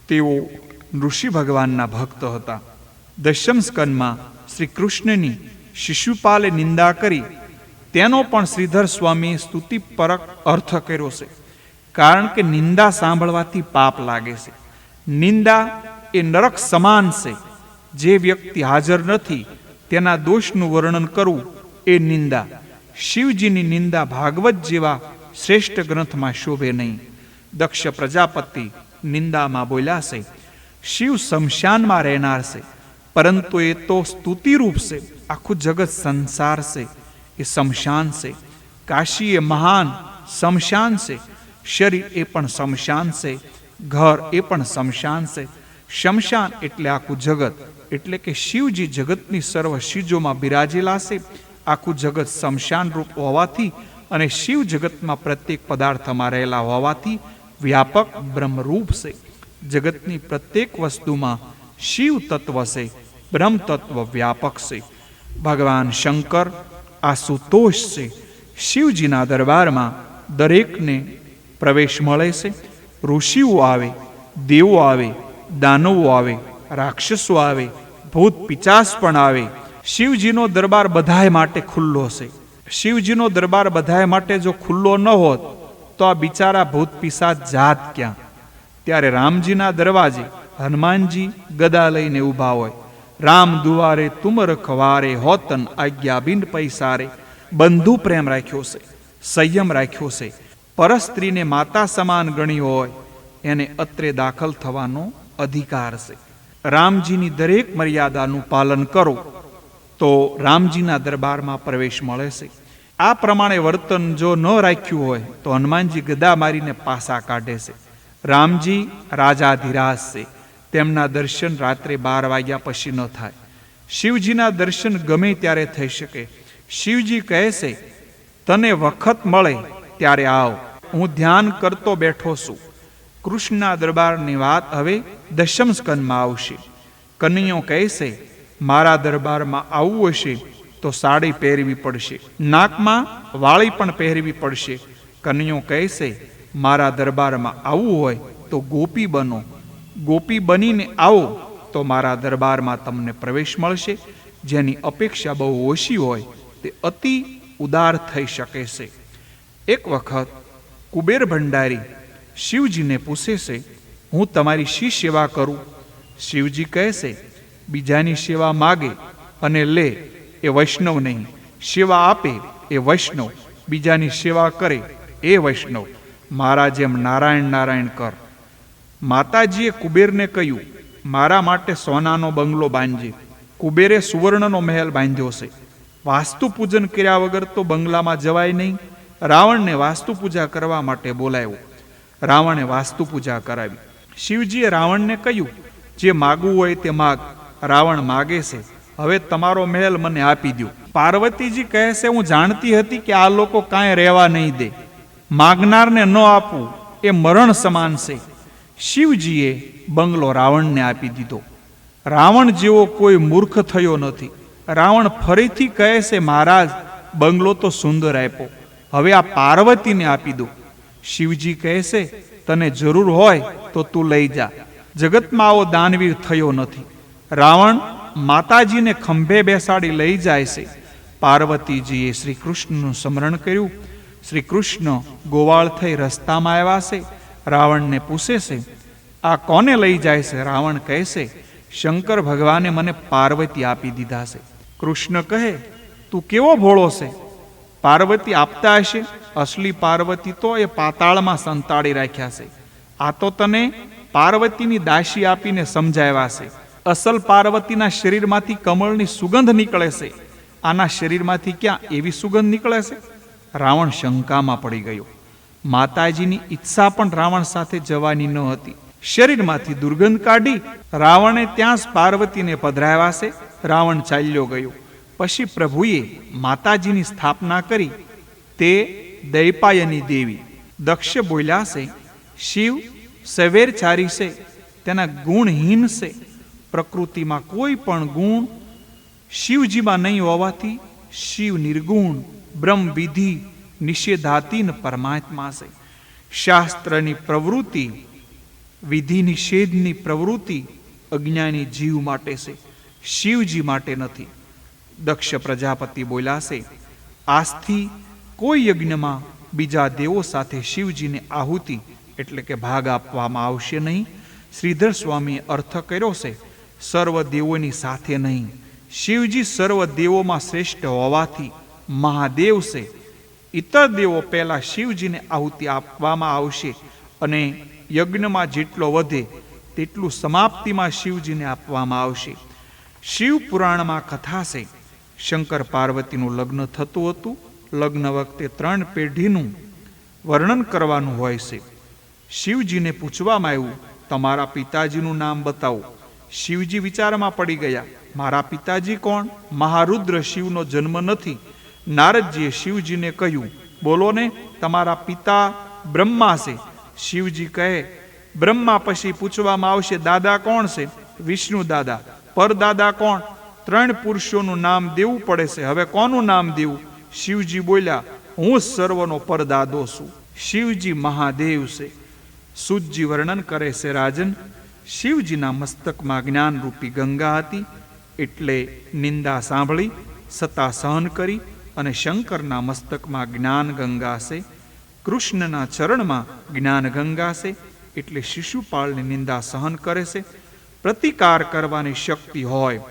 તેઓ ઋષિ ભગવાનના ભક્ત હતા. દશમ સ્કંદમાં શ્રી કૃષ્ણની શિશુપાલે નિંદા કરી તેનો પણ શ્રીધર સ્વામીએ સ્તુતિપરક અર્થ કર્યો છે. કારણ કે નિંદા સાંભળવાથી પાપ લાગે છે. નિંદા એ નરક સમાન છે. જે વ્યક્તિ હાજર નથી તેના દોષનું વર્ણન કરવું એ નિંદા. શિવજીની નિંદા ભાગવત જેવા શ્રેષ્ઠ ગ્રંથમાં શોભે નહીં. દક્ષ પ્રજાપતિ નિંદામાં બોલ્યા છે, શિવ શમશાનમાં રહેનાર છે, પરંતુ એ તો સ્તુતિરૂપ છે. આખું જગત સંસાર છે, એ શમશાન છે. કાશી એ મહાન શમશાન છે. શરીર એ પણ શમશાન છે. ઘર એ પણ શમશાન છે. શમશાન એટલે આખું જગત, એટલે કે શિવજી જગતની સર્વ શીજોમાં બિરાજેલા છે. આખું જગત શમશાન રૂપ હોવાથી અને શિવ જગતમાં પ્રત્યેક પદાર્થમાં રહેલા હોવાથી વ્યાપક બ્રહ્મરૂપ છે. જગતની પ્રત્યેક વસ્તુમાં શિવ તત્વ છે, બ્રહ્મ તત્વ વ્યાપક છે. ભગવાન શંકર આશુતોષ છે. શિવજીના દરબારમાં દરેકને પ્રવેશ મળે છે. ઋષિઓ આવે, દેવો આવે, દાનવો આવે, રાક્ષસો આવે, ભૂત પિચાસ પણ આવે. શિવજીનો દરબાર બધાય માટે ખુલ્લો છે. શિવજીનો દરબાર બધાય માટે જો ખુલ્લો ન હોત તો આ બિચારા ભૂત પિશાચ જાત ક્યાં? ત્યારે રામજીના દરવાજે હનુમાનજી ગદા લઈને ઊભા હોય. રામ દુવારે તુમ રખવારે, હોતન આજ્ઞા બિન પૈસારે. બંધુ પ્રેમ રાખ્યો છે, સંયમ રાખ્યો છે. પરસ્ત્રીને માતા સમાન ગણી હોય એને અત્રે દાખલ થવાનો અધિકાર છે. રામજીની દરેક મર્યાદાનું પાલન કરો તો રામજીના દરબારમાં પ્રવેશ મળે છે. આ પ્રમાણે વર્તન જો ન રાખ્યું હોય તો હનુમાનજી ગદા મારીને પાસા કાઢે છે. રામજી રાજાધિરાજ છે. તેમના દર્શન રાત્રે 12 વાગ્યા પછી ન થાય. શિવજીના દર્શન ગમે ત્યારે થઈ શકે. શિવજી કહે છે, તને વખત મળે ત્યારે આવ, હું ધ્યાન કરતો બેઠો છું. કૃષ્ણના દરબારની વાત હવે 10મ સ્કંદમાં આવશે. કનૈયો કહે છે, મારા દરબારમાં આવવું હશે તો સાડી પહેરવી પડશે, નાકમાં વાળી પણ પહેરવી પડશે. કનૈયો કહે છે, મારા દરબારમાં આવવું હોય તો ગોપી બનો, ગોપી બનીને આવો તો મારા દરબારમાં તમને પ્રવેશ મળશે. જેની અપેક્ષા બહુ ઓછી હોય તે અતિ ઉદાર થઈ શકે છે. એક વખત કુબેર ભંડારી શિવજીને પૂછે છે, હું તમારી શી સેવા કરું? શિવજી કહે છે, બીજાની સેવા માગે અને લે એ વૈષ્ણવ નહીં, સેવા આપે એ વૈષ્ણવ, બીજાની સેવા કરે એ વૈષ્ણવ. મારા જેમ નારાયણ નારાયણ કર. માતાજીએ કુબેરને કહ્યું, મારા માટે સોનાનો બંગલો બાંધજે. કુબેરે સુવર્ણનો મહેલ બાંધ્યો છે. વાસ્તુ પૂજન કર્યા વગર તો બંગલામાં જવાય નહીં. રાવણને વાસ્તુ પૂજા કરવા માટે બોલાવ્યો. રાવણે વાસ્તુ પૂજા કરાવી. શિવજીએ રાવણને કહ્યું, જે માગવું હોય તે માગ. રાવણ માગે છે, હવે તમારો મહેલ મને આપી દો. પાર્વતીજી કહે છે, હું જાણતી હતી કે આ લોકો કાંઈ રહેવા નહીં દે. માગનારને ન આપવું એ મરણ સમાન છે. શિવજીએ બંગલો રાવણને આપી દીધો. રાવણ જેવો કોઈ મૂર્ખ થયો નથી. રાવણ ફરીથી કહે છે, મહારાજ બંગલો તો સુંદર આપ્યો, હવે આ પાર્વતીને આપી દો. શિવજી કહે છે, તને જરૂર હોય તો તું લઈ જા. જગતમાં આવો દાનવીર થયો નથી. રાવણ માતાજીને ખંભે બેસાડી લઈ જાય છે. પાર્વતીજીએ શ્રી કૃષ્ણનું સ્મરણ કર્યું. શ્રી કૃષ્ણ ગોવાળ થઈ રસ્તામાં આવ્યા છે. રાવણને પૂછે છે, આ કોને લઈ જાય છે? રાવણ કહે છે, શંકર ભગવાને મને પાર્વતી આપી દીધા છે. કૃષ્ણ કહે, તું કેવો ભોળો છે? પાર્વતી આપતા હશે, અસલી પાર્વતી તો એ પાતાળમાં સંતાડી રાખ્યા છે. આ તો તને પાર્વતીની દાસી આપીને સમજાવ્યા છે. અસલ પાર્વતીના શરીરમાંથી કમળની સુગંધ નીકળે છે. આના શરીરમાંથી ક્યાં એવી સુગંધ નીકળે છે? રાવણ શંકામાં પડી ગયો. માતાજીની ઈચ્છા પણ રાવણ સાથે જવાની ન હતી. શરીરમાંથી દુર્ગંધ કાઢી રાવણે ત્યાં જ પાર્વતીને પધરાવ્યા છે. રાવણ ચાલ્યો ગયો. પછી પ્રભુએ માતાજીની સ્થાપના કરી. તે દૈપાયની દેવી. દક્ષ બોલ્યા છે, શિવ સવેરચારી છે, તેના ગુણહીન છે. પ્રકૃતિમાં કોઈ પણ ગુણ શિવજીમાં નહીં હોવાથી શિવ નિર્ગુણ, બ્રહ્મ વિધિ નિષેધાતીન પરમાત્મા છે. શાસ્ત્રની પ્રવૃત્તિ, વિધિ નિષેધની પ્રવૃત્તિ અજ્ઞાની જીવ માટે છે, શિવજી માટે નથી. દક્ષ પ્રજાપતિ બોલ્યા છે, આજથી કોઈ યજ્ઞમાં બીજા દેવો સાથે શિવજીને આહુતિ એટલે કે ભાગ આપવામાં આવશે નહીં. શ્રીધર સ્વામીએ અર્થ કર્યો છે, સર્વ દેવોની સાથે નહીં. શિવજી સર્વ દેવોમાં શ્રેષ્ઠ હોવાથી મહાદેવ છે. ઇતર દેવો પહેલા શિવજીને આહુતિ આપવામાં આવશે અને યજ્ઞમાં જેટલો વધે તેટલું સમાપ્તિમાં શિવજીને આપવામાં આવશે. શિવ પુરાણમાં કથા છે, શંકર પાર્વતીનું લગ્ન થતું હતું. લગ્ન વખતે 3 પેઢીનું વર્ણન કરવાનું હોય છે. શિવજીને પૂછવામાં આવ્યું, તમારા પિતાજીનું નામ બતાવો. શિવજી વિચારમાં પડી ગયા, મારા પિતાજી કોણ? મહારુદ્ર શિવનો જન્મ નથી. નારદજીએ શિવજીને કહ્યું, બોલો ને, તમારા પિતા બ્રહ્મા છે. શિવજી કહે, બ્રહ્મા પછી પૂછવામાં આવશે, દાદા કોણ છે? વિષ્ણુ દાદા. પરદાદા કોણ? 3 પુરુષોનું નામ દેવું પડે છે. હવે કોનું નામ દેવું? શિવજી બોલ્યા, હું સર્વનો પરદાદો છું. શિવજી મહાદેવ છે. સૂતજી વર્ણન કરે છે, રાજન, શિવજીના મસ્તકમાં જ્ઞાન રૂપી ગંગા હતી. એટલે નિંદા સાંભળી, સતા સહન કરી અને શંકરના મસ્તકમાં જ્ઞાન ગંગા છે. કૃષ્ણના ચરણમાં જ્ઞાન ગંગા છે. એટલે શિશુપાળની નિંદા સહન કરે છે. પ્રતિકાર કરવાની શક્તિ હોય,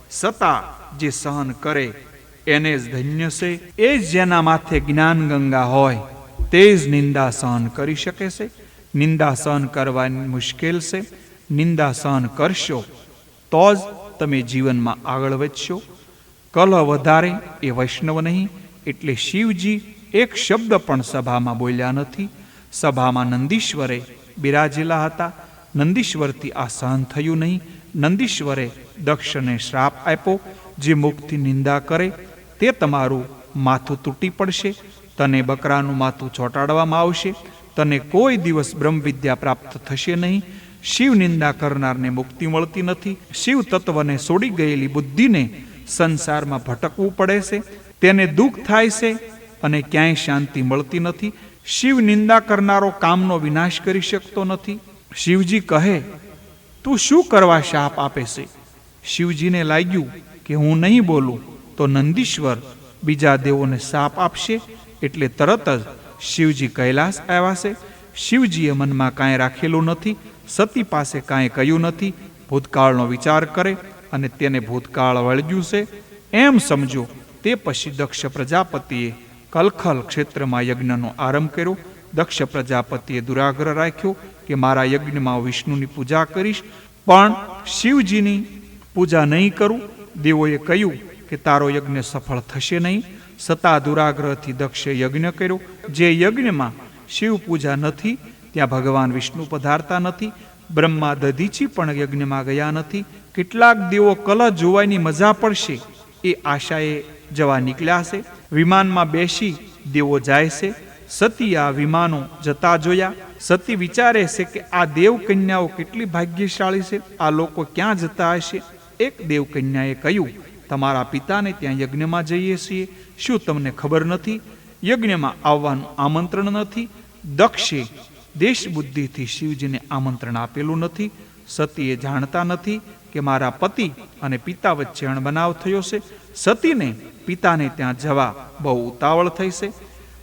સતા જે સહન કરે એને જ ધન્ય છે. એ જ જેના માથે જ્ઞાન ગંગા હોય તે જ નિંદા સહન કરી શકે છે. નિંદા સહન કરવાની મુશ્કેલ છે. નિંદા સહન કરશો તો જ તમે જીવનમાં આગળ વધશો. કલહ વધારે એ વૈષ્ણવ નહીં. એટલે શિવજી એક શબ્દ પણ સભામાં બોલ્યા નથી. સભામાં નંદીશ્વરે બિરાજેલા હતા. નંદીશ્વરથી આ સહન થયું નહીં. નંદીશ્વરે દક્ષને શ્રાપ આપ્યો, જે મુખથી નિંદા કરે તે તમારું માથું તૂટી પડશે. તને બકરાનું માથું ચોંટાડવામાં આવશે. તને કોઈ દિવસ બ્રહ્મ વિદ્યા પ્રાપ્ત થશે નહીં. શિવ નિંદા કરનારને મુક્તિ મળતી નથી. શિવ તત્વને છોડી ગયેલી બુદ્ધિને સંસારમાં ભટકવું પડે છે. તેને દુઃખ થાય છે અને ક્યાંય શાંતિ મળતી નથી. શિવ નિંદા કરનારો કામનો વિનાશ કરી શકતો નથી. શિવજી કહે, તું શું કરવા શાપ આપે છે? શિવજીને લાગ્યું કે હું નહીં બોલું તો નંદીશ્વર બીજા દેવોને શાપ આપશે. એટલે તરત જ શિવજી કૈલાસ આવ્યા છે. શિવજીએ મનમાં કાંઈ રાખેલું નથી. સતી પાસે કાંઈ કહ્યું નથી. ભૂતકાળનો વિચાર કરે અને તેને ભૂતકાળ વળગ્યું છે એમ સમજો. તે પછી દક્ષ પ્રજાપતિએ કલખલ ક્ષેત્રમાં યજ્ઞનો આરંભ કર્યો. દક્ષ પ્રજાપતિએ દુરાગ્રહ રાખ્યો કે મારા યજ્ઞમાં વિષ્ણુની પૂજા કરીશ, પણ શિવજીની પૂજા નહીં કરું. દેવોએ કહ્યું કે તારો યજ્ઞ સફળ થશે નહીં. સતા દુરાગ્રહથી દક્ષે યજ્ઞ કર્યો. જે યજ્ઞમાં શિવ પૂજા નથી ત્યાં ભગવાન વિષ્ણુ પધારતા નથી. બ્રહ્મા દધીચી પણ યજ્ઞમાં ગયા નથી. કેટલાક દેવો કલહ જોવાની મજા પડશે એ આશાએ જવા નીકળ્યા છે. વિમાનમાં બેસી દેવો જાય છે. સતી આ વિમાનો જતા જોયા. સતી વિચારે છે કે આ દેવ કન્યાઓ કેટલી ભાગ્યશાળી છે. આ લોકો ક્યાં જતા હશે? એક દેવ કન્યાએ કહ્યું, તમારા પિતાને ત્યાં યજ્ઞમાં જઈએ છીએ. શું તમને ખબર નથી? યજ્ઞમાં આવવાનું આમંત્રણ નથી. દક્ષે દેશ બુદ્ધિથી શિવજીને આમંત્રણ આપેલું નથી. સતીએ જાણતા નથી કે મારા પતિ અને પિતા વચ્ચે અણબનાવ થયો છે. સતીને પિતાને ત્યાં જવા બહુ ઉતાવળ થઈ છે.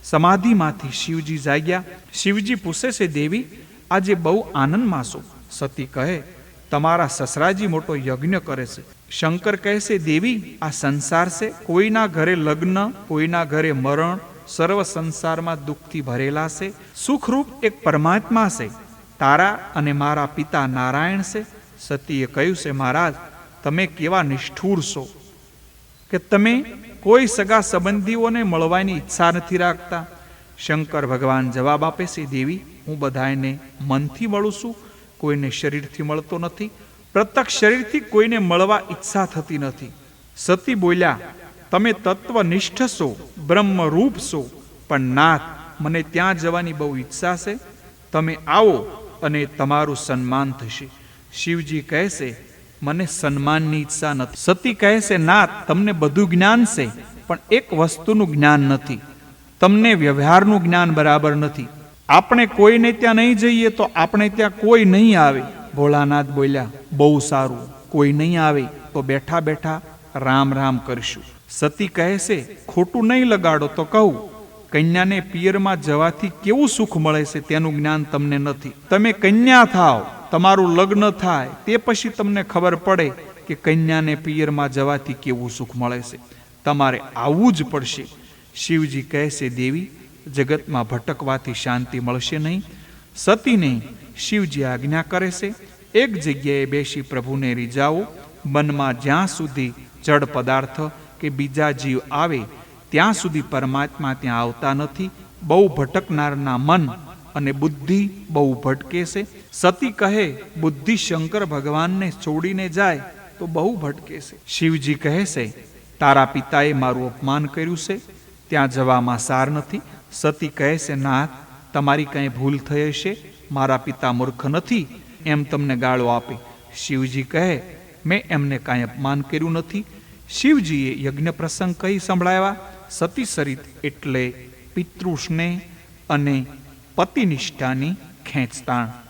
સમાધિમાંથી શિવજી જાગ્યા. શિવજી પૂછે છે, દેવી આજે બહુ આનંદમાં છો? સતી કહે, તમારા સસરાજી મોટો યજ્ઞ કરે છે. શંકર કહે છે, દેવી આ સંસાર છે. કોઈના ઘરે લગ્ન, કોઈના ઘરે મરણ, સર્વ સંસારમાં દુઃખથી ભરેલા છે. સુખરૂપ એક પરમાત્મા છે. તારા અને મારા પિતા નારાયણ છે. સતીએ કહ્યું છે, મહારાજ તમે કેવા નિષ્ઠુર છો કે તમે કોઈ સગા સંબંધીઓને મળવાની ઈચ્છા નથી રાખતા. શંકર ભગવાન જવાબ આપે છે, દેવી હું બધાને મનથી મળું છું, કોઈને શરીરથી મળતો નથી. પ્રત્યક્ષ શરીરથી કોઈને મળવા ઈચ્છા થતી નથી. સતી બોલ્યા, તમે તત્વનિષ્ઠ છો, બ્રહ્મરૂપ છો, પણ નાથ મને ત્યાં જવાની બહુ ઈચ્છા છે. તમે આવો અને તમારું સન્માન થશે. શિવજી કહે છે, મને સન્માનની ઈચ્છા નથી. સતી કહે છે, નાથ તમને બધું જ્ઞાન છે, પણ એક વસ્તુનું જ્ઞાન નથી. તમને વ્યવહારનું જ્ઞાન બરાબર નથી. આપણે કોઈને ત્યાં નહીં જઈએ તો આપણે ત્યાં કોઈ નહીં આવે. ભોળાનાથ બોલ્યા, બહુ સારું, કોઈ નહીં આવે તો બેઠા બેઠા રામ રામ કરીશું. સતી કહે છે, ખોટું નહીં લગાડો તો કહું કન્યાને પિયરમાં જવાથી કેવું સુખ મળે છે તેનું જ્ઞાન તમને નથી. તમે કન્યા થાવ, તમારું લગ્ન થાય, તે પછી તમને ખબર પડે કે કન્યાને પિયરમાં જવાથી કેવું સુખ મળે છે. તમારે આવવું જ પડશે. શિવજી કહે છે, દેવી, જગતમાં ભટકવાથી શાંતિ મળશે નહીં. સતીને શિવજી આજ્ઞા કરે છે, એક જગ્યાએ બેસી પ્રભુને રીઝાવો. મનમાં જ્યાં સુધી જડ પદાર્થ કે બીજા જીવ આવે ત્યાં સુધી પરમાત્મા ત્યાં આવતા નથી. બહુ ભટકનારના મન અને બુદ્ધિ બહુ ભટકે છે. સતી કહે, બુદ્ધિ શંકર ભગવાનને છોડીને જાય તો બહુ ભટકે છે. શિવજી કહે છે, તારા પિતાએ મારું અપમાન કર્યું છે, ત્યાં જવામાં સાર નથી. સતી કહે છે, નાથ, તમારી કંઈ ભૂલ થઈ હશે, મારા પિતા મૂર્ખ નથી એમ તમને ગાળો આપે. શિવજી કહે, મેં એમને કાંઈ અપમાન કર્યું નથી. શિવજીએ યજ્ઞ પ્રસંગ કહી સંભળાવ્યા. સતી સરિત એટલે પિતૃસ્નેહ અને પતિનિષ્ઠાની ખેંચતાણ.